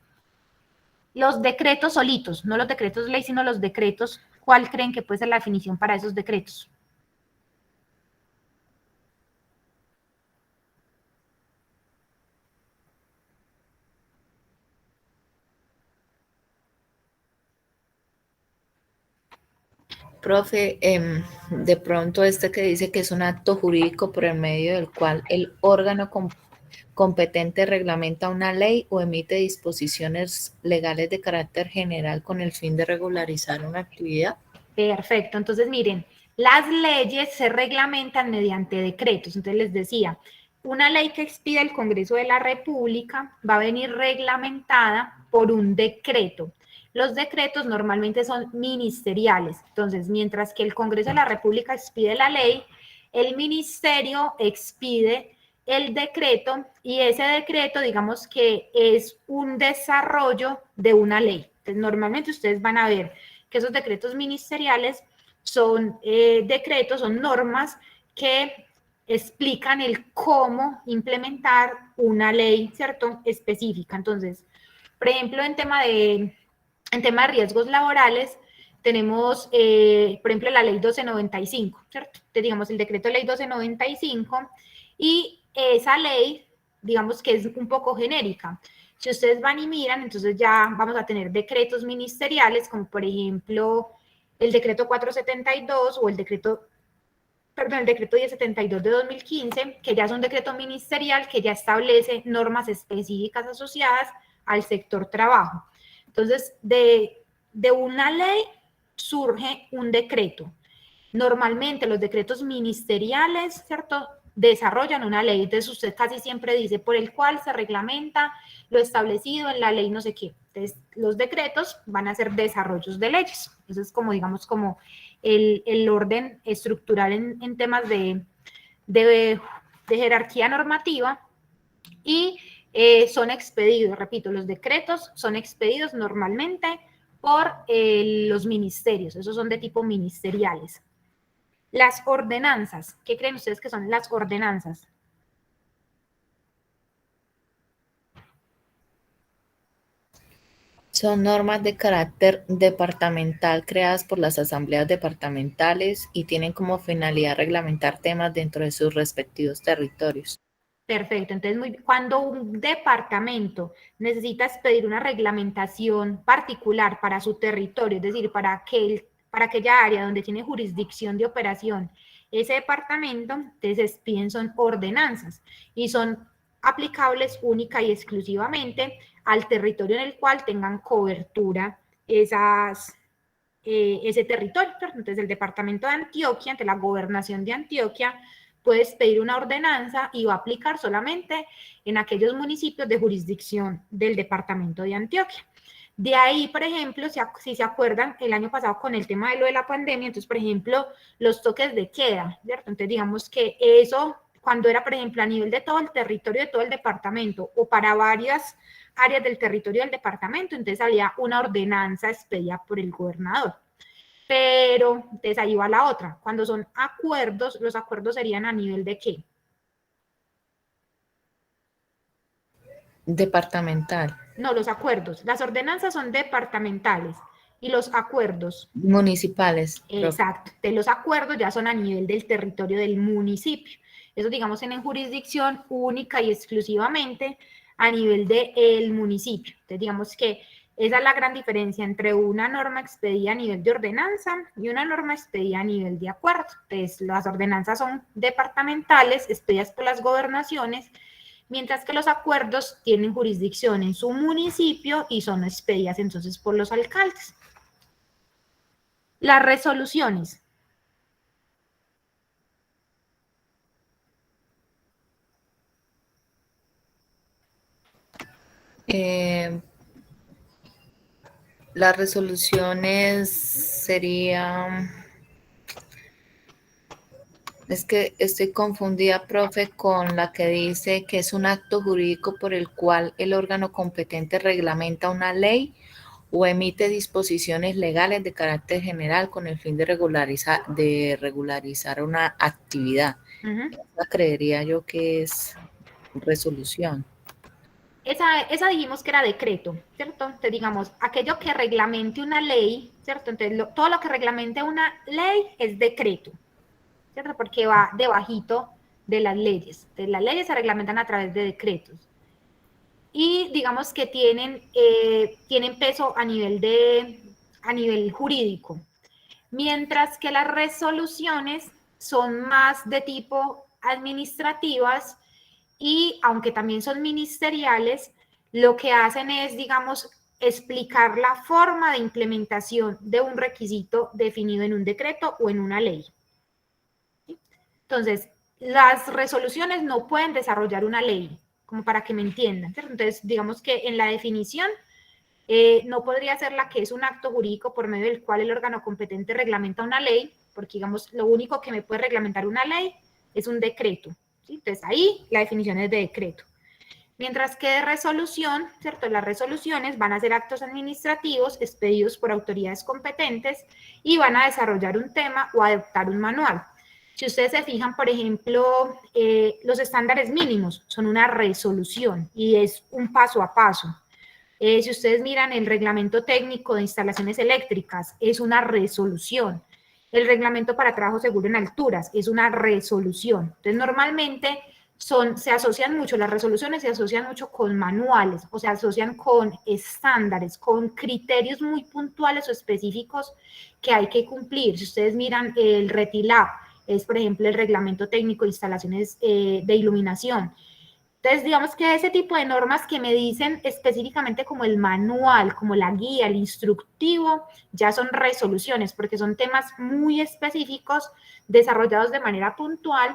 Los decretos solitos, no los decretos ley, sino los decretos, ¿cuál creen que puede ser la definición para esos decretos? Profe, de pronto que dice que es un acto jurídico por el medio del cual el órgano competente reglamenta una ley o emite disposiciones legales de carácter general con el fin de regularizar una actividad. Perfecto, entonces miren, las leyes se reglamentan mediante decretos. Entonces les decía, una ley que expida el Congreso de la República va a venir reglamentada por un decreto. Los decretos normalmente son ministeriales. Entonces, mientras que el Congreso de la República expide la ley, el ministerio expide el decreto, y ese decreto, digamos que es un desarrollo de una ley. Entonces, normalmente ustedes van a ver que esos decretos ministeriales son decretos, son normas que explican el cómo implementar una ley, ¿cierto?, específica. Entonces, por ejemplo, en tema de riesgos laborales, tenemos, por ejemplo, la ley 1295, ¿cierto? Entonces, digamos, el decreto ley 1295, y esa ley, digamos que es un poco genérica. Si ustedes van y miran, entonces ya vamos a tener decretos ministeriales, como por ejemplo el decreto 472 o el decreto 1072 de 2015, que ya es un decreto ministerial que ya establece normas específicas asociadas al sector trabajo. Entonces, de una ley surge un decreto. Normalmente los decretos ministeriales, ¿cierto?, desarrollan una ley. Entonces usted casi siempre dice por el cual se reglamenta lo establecido en la ley no sé qué. Entonces los decretos van a ser desarrollos de leyes. Eso es como, digamos, como el orden estructural en temas de jerarquía normativa. Y son expedidos, repito, los decretos son expedidos normalmente por los ministerios. Esos son de tipo ministeriales. Las ordenanzas, ¿qué creen ustedes que son las ordenanzas? Son normas de carácter departamental creadas por las asambleas departamentales y tienen como finalidad reglamentar temas dentro de sus respectivos territorios. Perfecto, entonces cuando un departamento necesita expedir una reglamentación particular para su territorio, es decir, para aquella área donde tiene jurisdicción de operación ese departamento, entonces expiden son ordenanzas y son aplicables única y exclusivamente al territorio en el cual tengan cobertura ese territorio. Entonces el departamento de Antioquia, ante la gobernación de Antioquia, puedes pedir una ordenanza y va a aplicar solamente en aquellos municipios de jurisdicción del departamento de Antioquia. De ahí, por ejemplo, si se acuerdan, el año pasado con el tema de lo de la pandemia, entonces, por ejemplo, los toques de queda, ¿cierto? Entonces, digamos que eso, cuando era, por ejemplo, a nivel de todo el territorio de todo el departamento o para varias áreas del territorio del departamento, entonces había una ordenanza expedida por el gobernador. Pero, entonces ahí va la otra. Cuando son acuerdos, los acuerdos serían a nivel de ¿qué? Departamental. No, los acuerdos. Las ordenanzas son departamentales y los acuerdos municipales. Exacto. De los acuerdos ya son a nivel del territorio del municipio. Eso, digamos, tienen jurisdicción única y exclusivamente a nivel del municipio. Entonces, digamos que esa es la gran diferencia entre una norma expedida a nivel de ordenanza y una norma expedida a nivel de acuerdo. Entonces, las ordenanzas son departamentales, expedidas por las gobernaciones, mientras que los acuerdos tienen jurisdicción en su municipio y son expedidas entonces por los alcaldes. Las resoluciones. Las resoluciones serían... Es que estoy confundida, profe, con la que dice que es un acto jurídico por el cual el órgano competente reglamenta una ley o emite disposiciones legales de carácter general con el fin de regularizar una actividad. Esa creería yo que es resolución. Esa dijimos que era decreto, ¿cierto? Entonces, digamos, aquello que reglamente una ley, ¿cierto? Entonces, todo lo que reglamente una ley es decreto, ¿cierto? Porque va debajito de las leyes. Entonces, las leyes se reglamentan a través de decretos. Y digamos que tienen peso a nivel jurídico. Mientras que las resoluciones son más de tipo administrativas y aunque también son ministeriales, lo que hacen es, digamos, explicar la forma de implementación de un requisito definido en un decreto o en una ley. Entonces, las resoluciones no pueden desarrollar una ley, como para que me entiendan, ¿cierto? Entonces, digamos que en la definición no podría ser la que es un acto jurídico por medio del cual el órgano competente reglamenta una ley, porque, digamos, lo único que me puede reglamentar una ley es un decreto, ¿sí? Entonces, ahí la definición es de decreto. Mientras que de resolución, ¿cierto? Las resoluciones van a ser actos administrativos expedidos por autoridades competentes y van a desarrollar un tema o adoptar un manual. Si ustedes se fijan, por ejemplo, los estándares mínimos son una resolución y es un paso a paso. Si ustedes miran el reglamento técnico de instalaciones eléctricas, es una resolución. El reglamento para trabajo seguro en alturas es una resolución. Entonces, normalmente se asocian mucho, las resoluciones se asocian mucho con manuales, o se asocian con estándares, con criterios muy puntuales o específicos que hay que cumplir. Si ustedes miran el RETILAB, es por ejemplo el Reglamento Técnico de Instalaciones de Iluminación. Entonces, digamos que ese tipo de normas que me dicen específicamente como el manual, como la guía, el instructivo, ya son resoluciones, porque son temas muy específicos, desarrollados de manera puntual,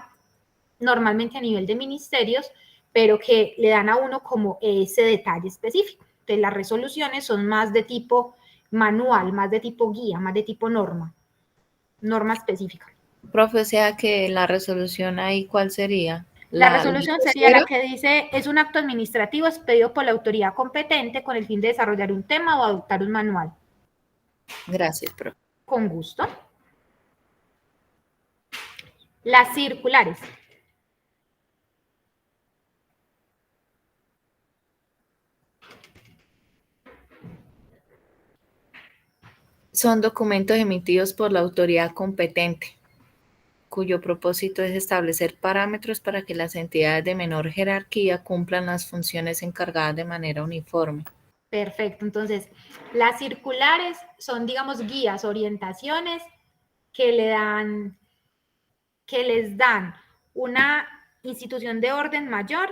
normalmente a nivel de ministerios, pero que le dan a uno como ese detalle específico. Entonces, las resoluciones son más de tipo manual, más de tipo guía, más de tipo norma específica. Profe, o sea que la resolución ahí, ¿cuál sería? La resolución sería la vocero. que dice, es un acto administrativo expedido por la autoridad competente con el fin de desarrollar un tema o adoptar un manual. Gracias, profe. Con gusto. Las circulares. Son documentos emitidos por la autoridad competente, cuyo propósito es establecer parámetros para que las entidades de menor jerarquía cumplan las funciones encargadas de manera uniforme. Perfecto. Entonces, las circulares son, digamos, guías, orientaciones que les dan una institución de orden mayor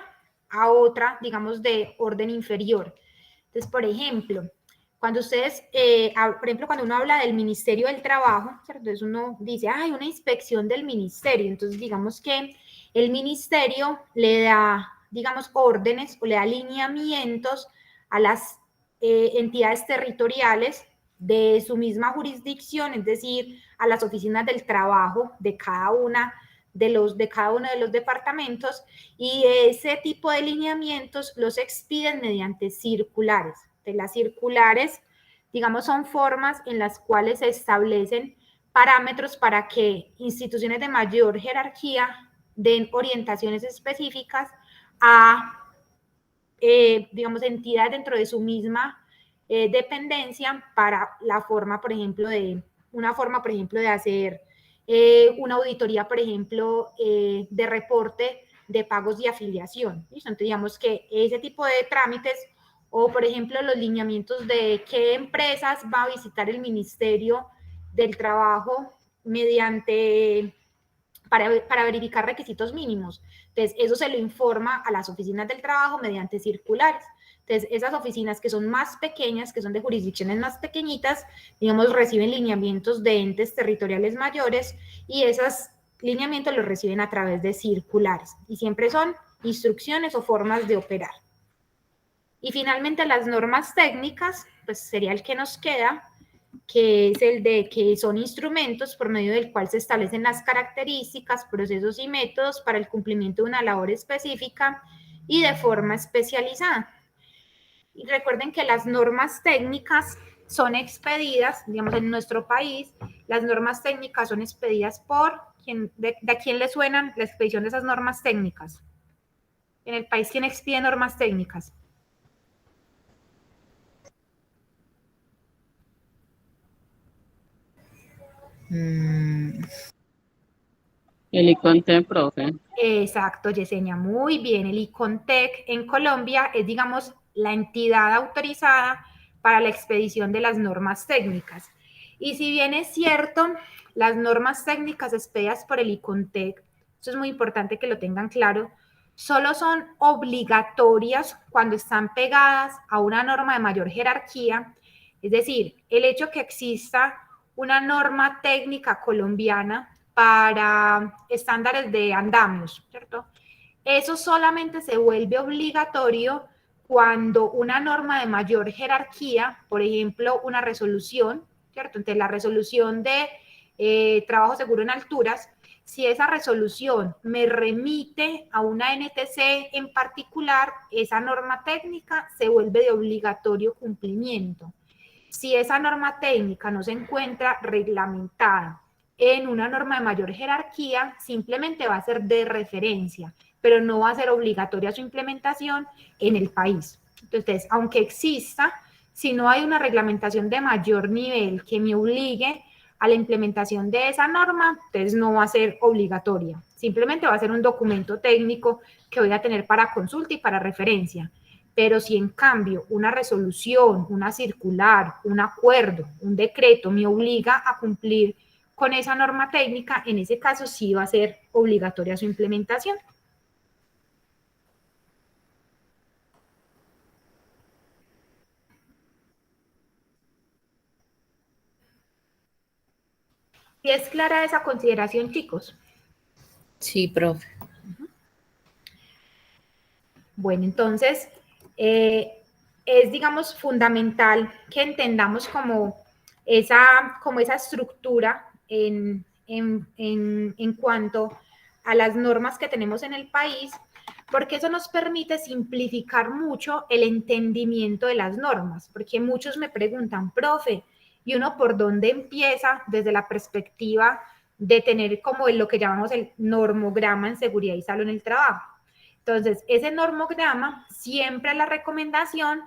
a otra, digamos, de orden inferior. Entonces, por ejemplo, cuando ustedes, cuando uno habla del Ministerio del Trabajo, ¿cierto? Entonces uno dice, hay una inspección del ministerio. Entonces, digamos que el ministerio le da, digamos, órdenes o le da lineamientos a las entidades territoriales de su misma jurisdicción, es decir, a las oficinas del trabajo de cada uno de los departamentos, y ese tipo de lineamientos los expiden mediante circulares. De las circulares, digamos, son formas en las cuales se establecen parámetros para que instituciones de mayor jerarquía den orientaciones específicas a, digamos, entidades dentro de su misma dependencia para la forma, por ejemplo, de hacer una auditoría, por ejemplo, de reporte de pagos y afiliación. ¿Listo? Entonces, digamos que ese tipo de trámites, o por ejemplo, los lineamientos de qué empresas va a visitar el Ministerio del Trabajo para verificar requisitos mínimos. Entonces, eso se lo informa a las oficinas del trabajo mediante circulares. Entonces, esas oficinas que son más pequeñas, que son de jurisdicciones más pequeñitas, digamos, reciben lineamientos de entes territoriales mayores, y esos lineamientos los reciben a través de circulares. Y siempre son instrucciones o formas de operar. Y finalmente, las normas técnicas, pues sería el que nos queda, que es el de que son instrumentos por medio del cual se establecen las características, procesos y métodos para el cumplimiento de una labor específica y de forma especializada. Y recuerden que las normas técnicas son expedidas, digamos, en nuestro país, las normas técnicas son expedidas por, ¿de quién le suenan la expedición de esas normas técnicas? En el país, ¿quién expide normas técnicas? El ICONTEC, profe. Exacto, Yesenia, muy bien. El ICONTEC en Colombia es, digamos, la entidad autorizada para la expedición de las normas técnicas. Y si bien es cierto, las normas técnicas expedidas por el ICONTEC, eso es muy importante que lo tengan claro, solo son obligatorias cuando están pegadas a una norma de mayor jerarquía. Es decir, el hecho que exista una norma técnica colombiana para estándares de andamios, ¿cierto? Eso solamente se vuelve obligatorio cuando una norma de mayor jerarquía, por ejemplo, una resolución, ¿cierto? Entonces, la resolución de trabajo seguro en alturas, si esa resolución me remite a una NTC en particular, esa norma técnica se vuelve de obligatorio cumplimiento. Si esa norma técnica no se encuentra reglamentada en una norma de mayor jerarquía, simplemente va a ser de referencia, pero no va a ser obligatoria su implementación en el país. Entonces, aunque exista, si no hay una reglamentación de mayor nivel que me obligue a la implementación de esa norma, entonces no va a ser obligatoria. Simplemente va a ser un documento técnico que voy a tener para consulta y para referencia. Pero si en cambio una resolución, una circular, un acuerdo, un decreto me obliga a cumplir con esa norma técnica, en ese caso sí va a ser obligatoria su implementación. ¿Sí es clara esa consideración, chicos? Sí, profe. Bueno, entonces, es, digamos, fundamental que entendamos como esa estructura en cuanto a las normas que tenemos en el país, porque eso nos permite simplificar mucho el entendimiento de las normas, porque muchos me preguntan, profe, ¿y uno por dónde empieza desde la perspectiva de tener como lo que llamamos el normograma en seguridad y salud en el trabajo? Entonces, ese normograma, siempre la recomendación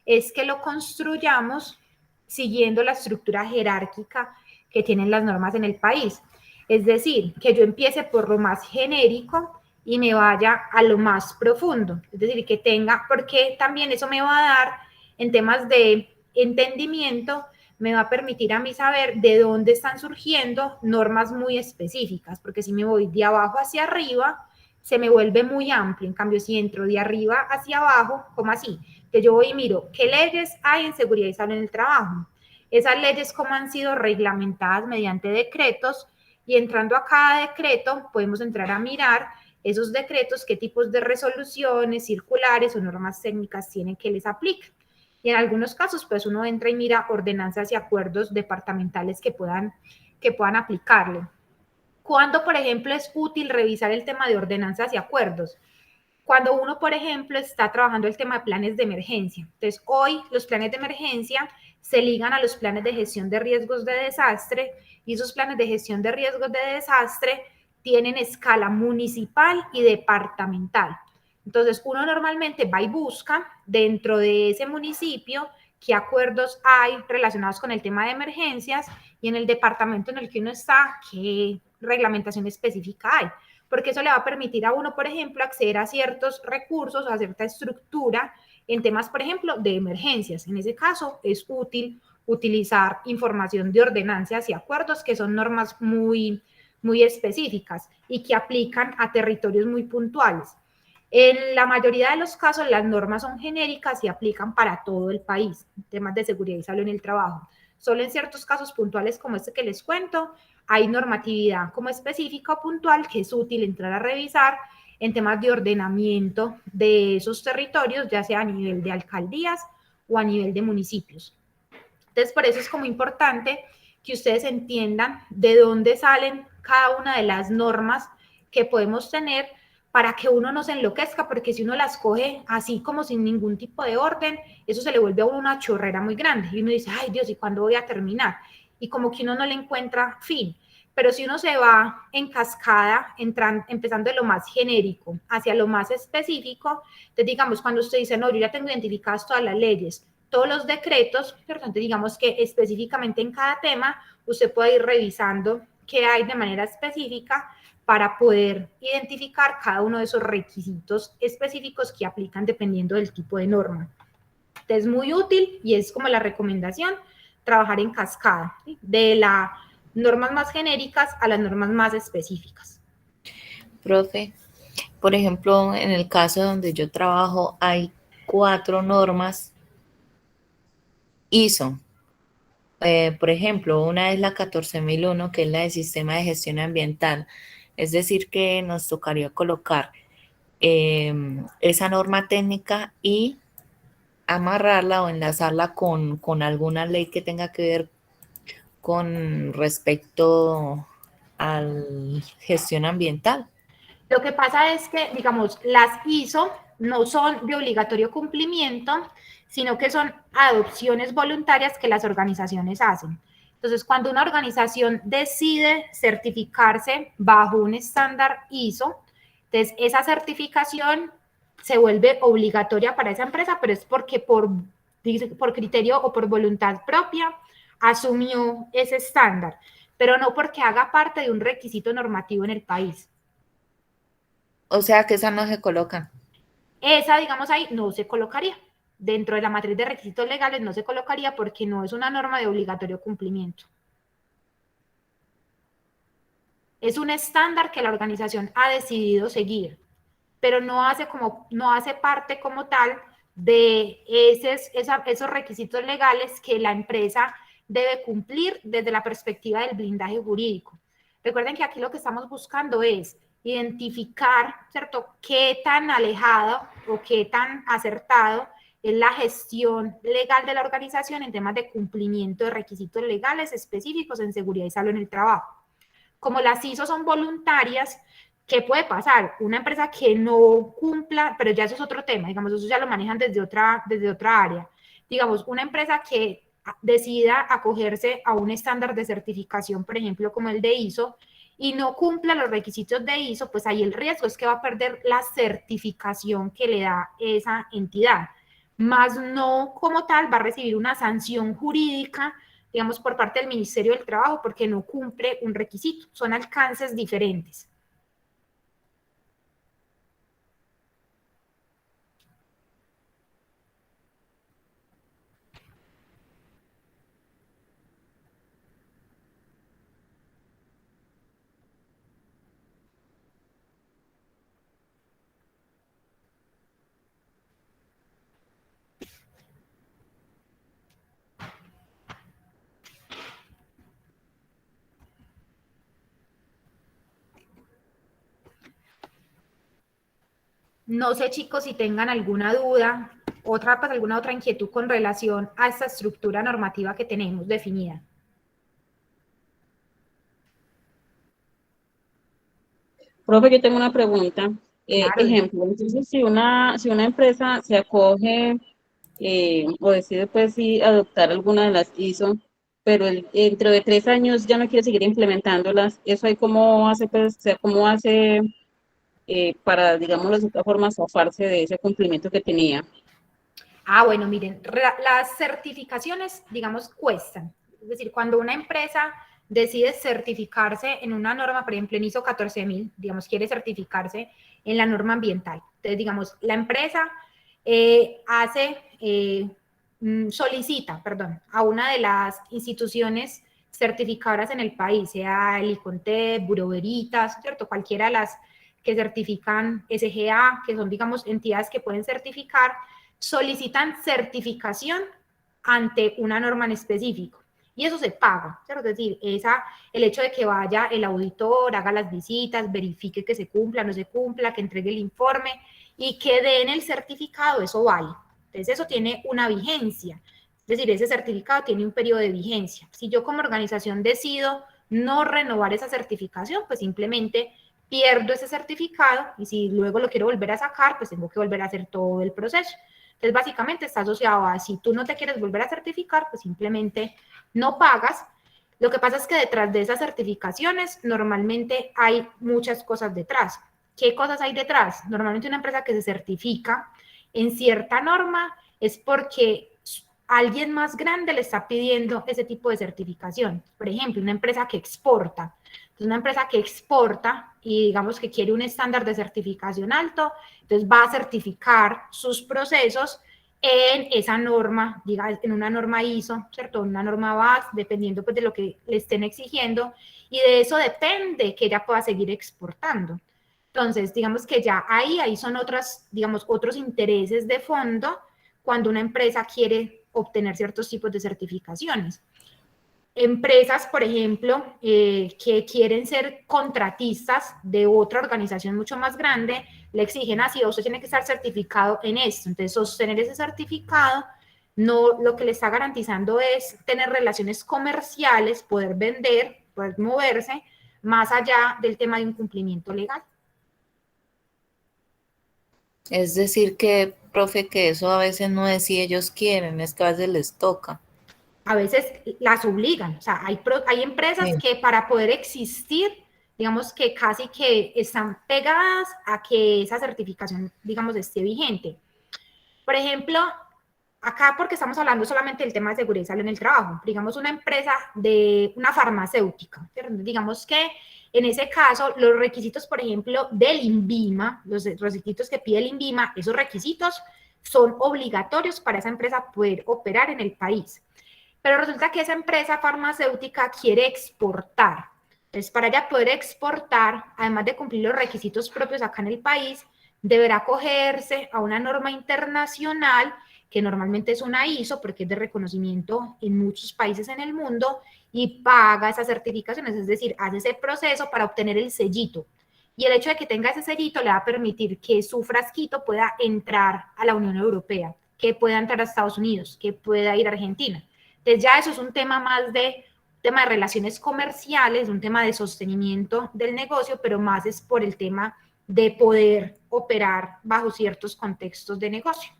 es que lo construyamos siguiendo la estructura jerárquica que tienen las normas en el país. Es decir, que yo empiece por lo más genérico y me vaya a lo más profundo. Es decir, que tenga, porque también eso me va a dar, en temas de entendimiento, me va a permitir a mí saber de dónde están surgiendo normas muy específicas, porque si me voy de abajo hacia arriba, se me vuelve muy amplio. En cambio, si entro de arriba hacia abajo, ¿cómo así? Que yo voy y miro qué leyes hay en seguridad y salud en el trabajo. Esas leyes cómo han sido reglamentadas mediante decretos, y entrando a cada decreto podemos entrar a mirar esos decretos, qué tipos de resoluciones, circulares o normas técnicas tienen que les apliquen. Y en algunos casos, pues uno entra y mira ordenanzas y acuerdos departamentales que puedan aplicarle. ¿Cuándo, por ejemplo, es útil revisar el tema de ordenanzas y acuerdos? Cuando uno, por ejemplo, está trabajando el tema de planes de emergencia. Entonces, hoy los planes de emergencia se ligan a los planes de gestión de riesgos de desastre, y esos planes de gestión de riesgos de desastre tienen escala municipal y departamental. Entonces, uno normalmente va y busca dentro de ese municipio qué acuerdos hay relacionados con el tema de emergencias, y en el departamento en el que uno está, qué reglamentación específica hay, porque eso le va a permitir a uno, por ejemplo, acceder a ciertos recursos, a cierta estructura en temas, por ejemplo, de emergencias. En ese caso, es útil utilizar información de ordenanzas y acuerdos, que son normas muy, muy específicas y que aplican a territorios muy puntuales. En la mayoría de los casos, las normas son genéricas y aplican para todo el país, temas de seguridad y salud en el trabajo. Solo en ciertos casos puntuales como este que les cuento, hay normatividad como específica o puntual que es útil entrar a revisar en temas de ordenamiento de esos territorios, ya sea a nivel de alcaldías o a nivel de municipios. Entonces, por eso es como importante que ustedes entiendan de dónde salen cada una de las normas que podemos tener, para que uno no se enloquezca, porque si uno las coge así como sin ningún tipo de orden, eso se le vuelve a uno una chorrera muy grande, y uno dice, ay Dios, ¿y cuándo voy a terminar? Y como que uno no le encuentra fin. Pero si uno se va en cascada, empezando de lo más genérico hacia lo más específico, entonces digamos, cuando usted dice, no, yo ya tengo identificadas todas las leyes, todos los decretos, pero entonces digamos que específicamente en cada tema, usted puede ir revisando qué hay de manera específica, para poder identificar cada uno de esos requisitos específicos que aplican dependiendo del tipo de norma. Entonces, es muy útil, y es como la recomendación, trabajar en cascada, ¿sí? De las normas más genéricas a las normas más específicas. Profe, por ejemplo, en el caso donde yo trabajo hay 4 normas ISO. Por ejemplo, una es la 14001, que es la del Sistema de Gestión Ambiental. Es decir, que nos tocaría colocar esa norma técnica y amarrarla o enlazarla con alguna ley que tenga que ver con respecto a la gestión ambiental. Lo que pasa es que, digamos, las ISO no son de obligatorio cumplimiento, sino que son adopciones voluntarias que las organizaciones hacen. Entonces, cuando una organización decide certificarse bajo un estándar ISO, entonces esa certificación se vuelve obligatoria para esa empresa, pero es porque por criterio o por voluntad propia asumió ese estándar. pero no porque haga parte de un requisito normativo en el país. O sea que esas no se colocan. Esa, digamos, ahí no se colocaría. Dentro de la matriz de requisitos legales no se colocaría porque no es una norma de obligatorio cumplimiento. Es un estándar que la organización ha decidido seguir, pero no hace parte como tal de esos requisitos legales que la empresa debe cumplir desde la perspectiva del blindaje jurídico. Recuerden que aquí lo que estamos buscando es identificar, ¿cierto?, qué tan alejado o qué tan acertado es la gestión legal de la organización en temas de cumplimiento de requisitos legales específicos en seguridad y salud en el trabajo. Como las ISO son voluntarias, ¿qué puede pasar? Una empresa que no cumpla, pero ya eso es otro tema, digamos, eso ya lo manejan desde otra área. Digamos, una empresa que decida acogerse a un estándar de certificación, por ejemplo, como el de ISO, y no cumpla los requisitos de ISO, pues ahí el riesgo es que va a perder la certificación que le da esa entidad, más no como tal va a recibir una sanción jurídica, digamos, por parte del Ministerio del Trabajo porque no cumple un requisito. Son alcances diferentes. No sé, chicos, si tengan alguna duda, alguna otra inquietud con relación a esta estructura normativa que tenemos definida. Profe, yo tengo una pregunta. Claro. Ejemplo, entonces si una empresa se acoge o decide pues sí adoptar alguna de las ISO, pero dentro de 3 años ya no quiere seguir implementándolas, ¿eso ahí cómo hace pues, o sea, cómo hace para, digamos, de otra forma, zafarse de ese cumplimiento que tenía? Bueno, miren, las certificaciones, digamos, cuestan. Es decir, cuando una empresa decide certificarse en una norma, por ejemplo, en ISO 14000, digamos, quiere certificarse en la norma ambiental. Entonces, digamos, la empresa solicita a una de las instituciones certificadoras en el país, sea el ICONTEP, Bureau Veritas, ¿cierto? Cualquiera de las que certifican SGA, que son, digamos, entidades que pueden certificar, solicitan certificación ante una norma en específico. Y eso se paga, ¿cierto? Es decir, el hecho de que vaya el auditor, haga las visitas, verifique que se cumpla, no se cumpla, que entregue el informe y que den el certificado, eso vale. Entonces, eso tiene una vigencia. Es decir, ese certificado tiene un periodo de vigencia. Si yo como organización decido no renovar esa certificación, pues simplemente pierdo ese certificado y si luego lo quiero volver a sacar, pues tengo que volver a hacer todo el proceso. Entonces, básicamente está asociado a si tú no te quieres volver a certificar, pues simplemente no pagas. Lo que pasa es que detrás de esas certificaciones normalmente hay muchas cosas detrás. ¿Qué cosas hay detrás? Normalmente una empresa que se certifica en cierta norma es porque alguien más grande le está pidiendo ese tipo de certificación. Por ejemplo, una empresa que exporta. Entonces, una empresa que exporta y digamos que quiere un estándar de certificación alto, entonces va a certificar sus procesos en esa norma, en una norma ISO, ¿cierto? Una norma BAS, dependiendo pues de lo que le estén exigiendo, y de eso depende que ella pueda seguir exportando. Entonces, digamos que ya ahí son otros intereses de fondo cuando una empresa quiere obtener ciertos tipos de certificaciones. Empresas, por ejemplo, que quieren ser contratistas de otra organización mucho más grande, le exigen así, usted tiene que estar certificado en esto. Entonces, sostener ese certificado, no, lo que le está garantizando es tener relaciones comerciales, poder vender, poder moverse, más allá del tema de un cumplimiento legal. Es decir que, profe, que eso a veces no es si ellos quieren, es que a veces les toca. A veces las obligan, o sea, hay empresas que para poder existir, digamos que casi que están pegadas a que esa certificación, digamos, esté vigente. Por ejemplo, acá porque estamos hablando solamente del tema de seguridad y salud en el trabajo, digamos una empresa de una farmacéutica, ¿cierto? Digamos que en ese caso los requisitos, por ejemplo, del INVIMA, los requisitos que pide el INVIMA, esos requisitos son obligatorios para esa empresa poder operar en el país. Pero resulta que esa empresa farmacéutica quiere exportar. Entonces, para ella poder exportar, además de cumplir los requisitos propios acá en el país, deberá acogerse a una norma internacional que normalmente es una ISO, porque es de reconocimiento en muchos países en el mundo, y paga esas certificaciones, es decir, hace ese proceso para obtener el sellito. Y el hecho de que tenga ese sellito le va a permitir que su frasquito pueda entrar a la Unión Europea, que pueda entrar a Estados Unidos, que pueda ir a Argentina. Entonces ya eso es un tema más de tema de relaciones comerciales, un tema de sostenimiento del negocio, pero más es por el tema de poder operar bajo ciertos contextos de negocio.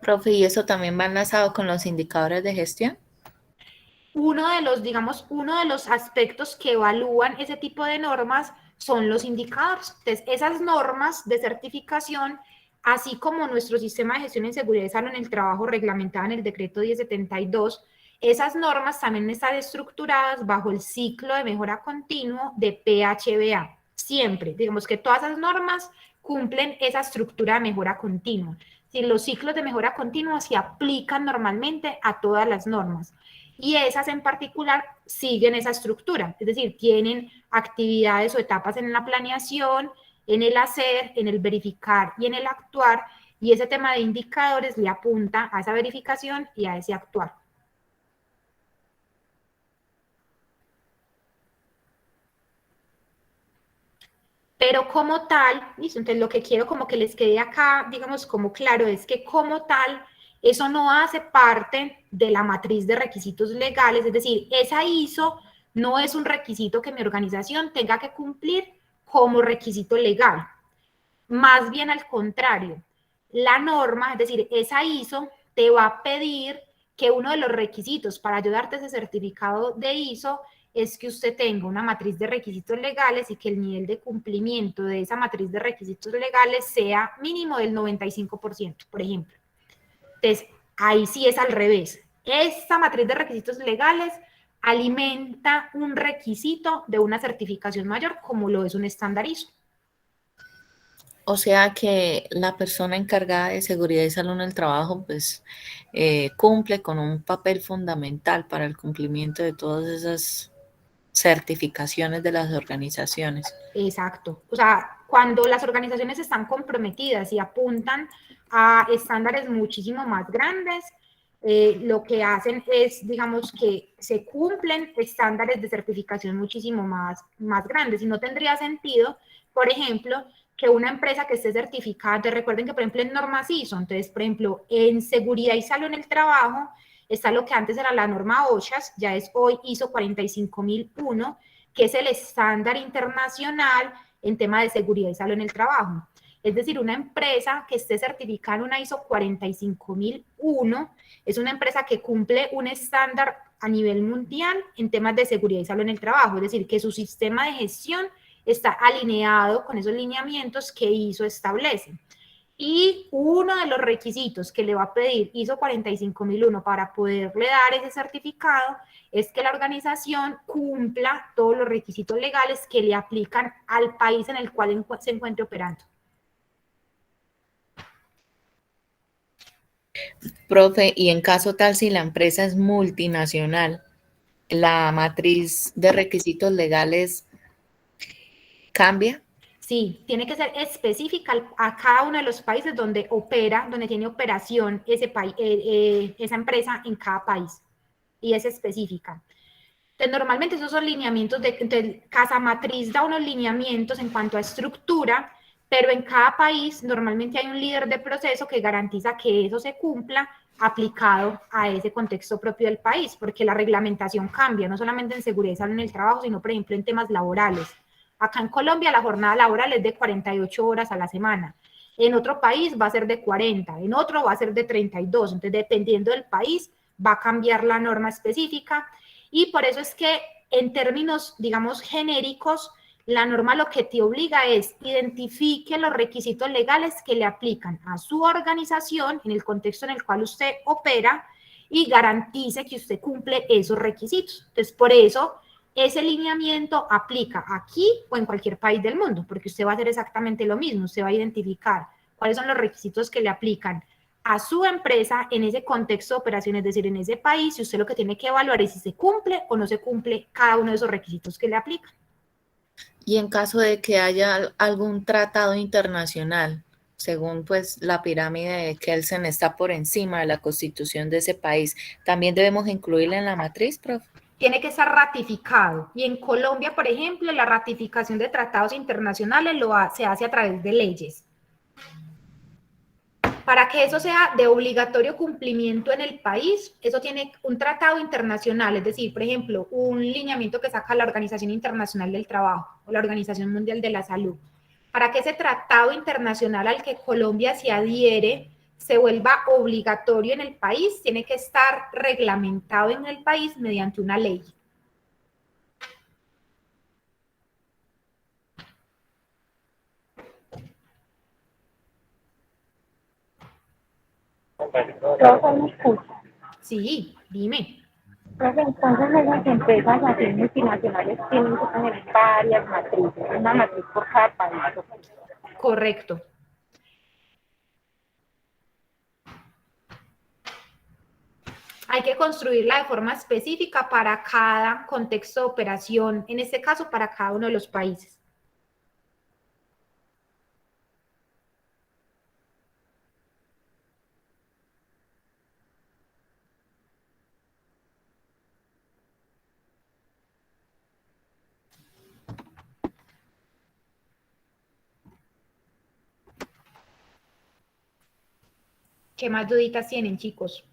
Profe, ¿y eso también va enlazado con los indicadores de gestión? Uno de los aspectos que evalúan ese tipo de normas son los indicadores. Entonces, esas normas de certificación, así como nuestro sistema de gestión en seguridad y salud en el trabajo reglamentada en el decreto 1072, esas normas también están estructuradas bajo el ciclo de mejora continuo de PHBA. Siempre, digamos que todas esas normas cumplen esa estructura de mejora continua. Si los ciclos de mejora continua se aplican normalmente a todas las normas. Y esas en particular siguen esa estructura, es decir, tienen actividades o etapas en la planeación, en el hacer, en el verificar y en el actuar, y ese tema de indicadores le apunta a esa verificación y a ese actuar. Pero como tal, ¿listo? Entonces lo que quiero como que les quede acá, digamos, como claro, es que como tal, eso no hace parte de la matriz de requisitos legales, es decir, esa ISO no es un requisito que mi organización tenga que cumplir como requisito legal. Más bien al contrario, la norma, es decir, esa ISO te va a pedir que uno de los requisitos para ayudarte a ese certificado de ISO es que usted tenga una matriz de requisitos legales y que el nivel de cumplimiento de esa matriz de requisitos legales sea mínimo del 95%, por ejemplo. Entonces, ahí sí es al revés. Esta matriz de requisitos legales alimenta un requisito de una certificación mayor, como lo es un estándar ISO. O sea que la persona encargada de seguridad y salud en el trabajo, pues, cumple con un papel fundamental para el cumplimiento de todas esas certificaciones de las organizaciones. Exacto. O sea, cuando las organizaciones están comprometidas y apuntan a estándares muchísimo más grandes, lo que hacen es, digamos, que se cumplen estándares de certificación muchísimo más grandes. Y no tendría sentido, por ejemplo, que una empresa que esté certificada, te recuerden que, por ejemplo, en normas ISO, entonces, por ejemplo, en seguridad y salud en el trabajo, está lo que antes era la norma OSHAS, ya es hoy ISO 45001, que es el estándar internacional en tema de seguridad y salud en el trabajo. Es decir, una empresa que esté certificada en una ISO 45001 es una empresa que cumple un estándar a nivel mundial en temas de seguridad y salud en el trabajo, es decir, que su sistema de gestión está alineado con esos lineamientos que ISO establece. Y uno de los requisitos que le va a pedir ISO 45001 para poderle dar ese certificado es que la organización cumpla todos los requisitos legales que le aplican al país en el cual se encuentre operando. Profe, y en caso tal, si la empresa es multinacional, ¿la matriz de requisitos legales cambia? Sí, tiene que ser específica a cada uno de los países donde opera, donde tiene operación esa empresa en cada país. Y es específica. Entonces, normalmente esos son lineamientos entonces, Casa Matriz da unos lineamientos en cuanto a estructura, pero en cada país normalmente hay un líder de proceso que garantiza que eso se cumpla aplicado a ese contexto propio del país, porque la reglamentación cambia, no solamente en seguridad y salud en el trabajo, sino, por ejemplo, en temas laborales. Acá en Colombia la jornada laboral es de 48 horas a la semana. En otro país va a ser de 40, en otro va a ser de 32. Entonces, dependiendo del país, va a cambiar la norma específica. Y por eso es que en términos, digamos, genéricos, la norma lo que te obliga es identifique los requisitos legales que le aplican a su organización en el contexto en el cual usted opera y garantice que usted cumple esos requisitos. Entonces, por eso, ese lineamiento aplica aquí o en cualquier país del mundo, porque usted va a hacer exactamente lo mismo. Usted va a identificar cuáles son los requisitos que le aplican a su empresa en ese contexto de operación, es decir, en ese país, y usted lo que tiene que evaluar es si se cumple o no se cumple cada uno de esos requisitos que le aplican. Y en caso de que haya algún tratado internacional, según pues la pirámide de Kelsen está por encima de la constitución de ese país, ¿también debemos incluirla en la matriz, profe? Tiene que estar ratificado. Y en Colombia, por ejemplo, la ratificación de tratados internacionales se hace a través de leyes. Para que eso sea de obligatorio cumplimiento en el país, eso tiene un tratado internacional, es decir, por ejemplo, un lineamiento que saca la Organización Internacional del Trabajo o la Organización Mundial de la Salud. Para que ese tratado internacional al que Colombia se adhiere se vuelva obligatorio en el país, tiene que estar reglamentado en el país mediante una ley. Profe, ¿me escucha? Sí, dime. Profe, entonces esas empresas así multinacionales tienen que tener varias matrices, una matriz por cada país. Correcto. Hay que construirla de forma específica para cada contexto de operación, en este caso para cada uno de los países. ¿Qué más duditas tienen, chicos?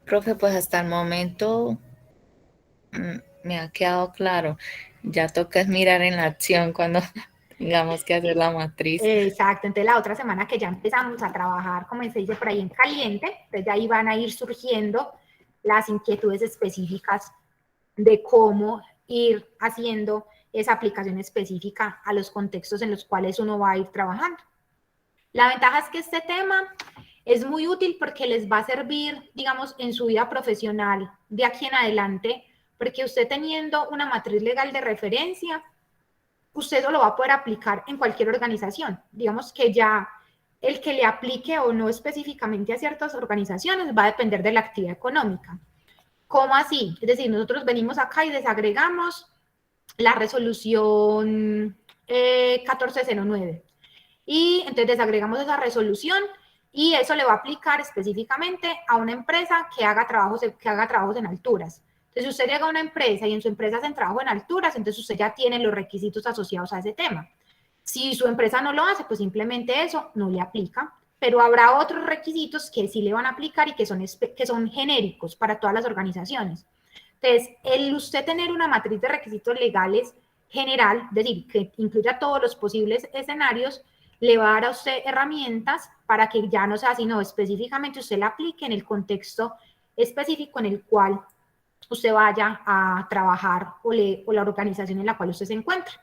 Profe, pues hasta el momento me ha quedado claro. Ya toca mirar en la acción cuando tengamos que hacer la matriz. Exacto, entonces la otra semana que ya empezamos a trabajar, como se dice por ahí, en caliente, entonces de ahí van a ir surgiendo las inquietudes específicas de cómo ir haciendo esa aplicación específica a los contextos en los cuales uno va a ir trabajando. La ventaja es que este tema es muy útil porque les va a servir, digamos, en su vida profesional de aquí en adelante, porque usted teniendo una matriz legal de referencia, usted eso lo va a poder aplicar en cualquier organización. Digamos que ya el que le aplique o no específicamente a ciertas organizaciones va a depender de la actividad económica. ¿Cómo así? Es decir, nosotros venimos acá y desagregamos la resolución 1409. Y entonces desagregamos esa resolución y eso le va a aplicar específicamente a una empresa que haga trabajos en alturas. Entonces, si usted llega a una empresa y en su empresa hacen trabajo en alturas, entonces usted ya tiene los requisitos asociados a ese tema. Si su empresa no lo hace, pues simplemente eso no le aplica, pero habrá otros requisitos que sí le van a aplicar y que son genéricos para todas las organizaciones. Entonces, el usted tener una matriz de requisitos legales general, es decir, que incluya todos los posibles escenarios, le va a dar a usted herramientas para que ya no sea sino específicamente usted la aplique en el contexto específico en el cual usted vaya a trabajar o la organización en la cual usted se encuentra.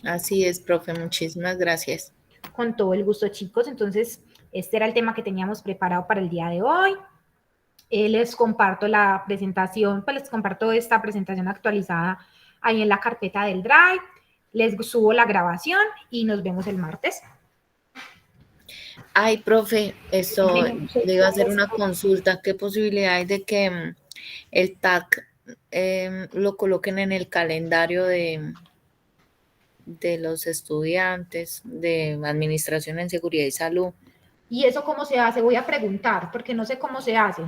Así es, profe, muchísimas gracias. Con todo el gusto, chicos. Entonces, este era el tema que teníamos preparado para el día de hoy. Les comparto la presentación, pues les comparto esta presentación actualizada ahí en la carpeta del Drive. Les subo la grabación y nos vemos el martes. Ay, profe, le iba a hacer una consulta. ¿Qué posibilidad hay de que el TAC lo coloquen en el calendario de los estudiantes de Administración en Seguridad y Salud? ¿Y eso cómo se hace? Voy a preguntar, porque no sé cómo se hace.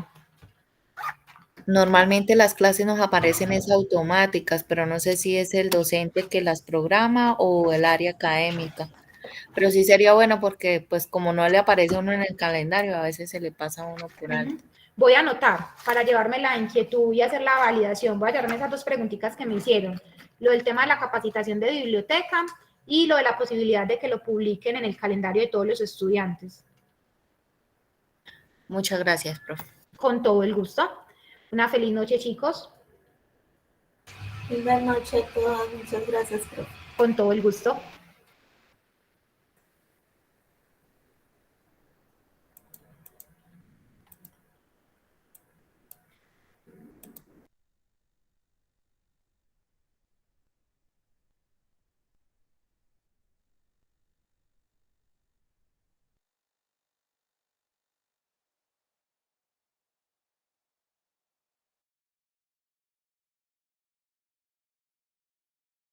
Normalmente las clases nos aparecen es automáticas, pero no sé si es el docente que las programa o el área académica. Pero sí sería bueno porque, pues, como no le aparece a uno en el calendario, a veces se le pasa a uno por alto. Voy a anotar para llevarme la inquietud y hacer la validación. Voy a llevarme esas 2 preguntitas que me hicieron. Lo del tema de la capacitación de biblioteca y lo de la posibilidad de que lo publiquen en el calendario de todos los estudiantes. Muchas gracias, profe. Con todo el gusto. Una feliz noche, chicos. Buenas noches a todos. Muchas gracias, profe. Con todo el gusto.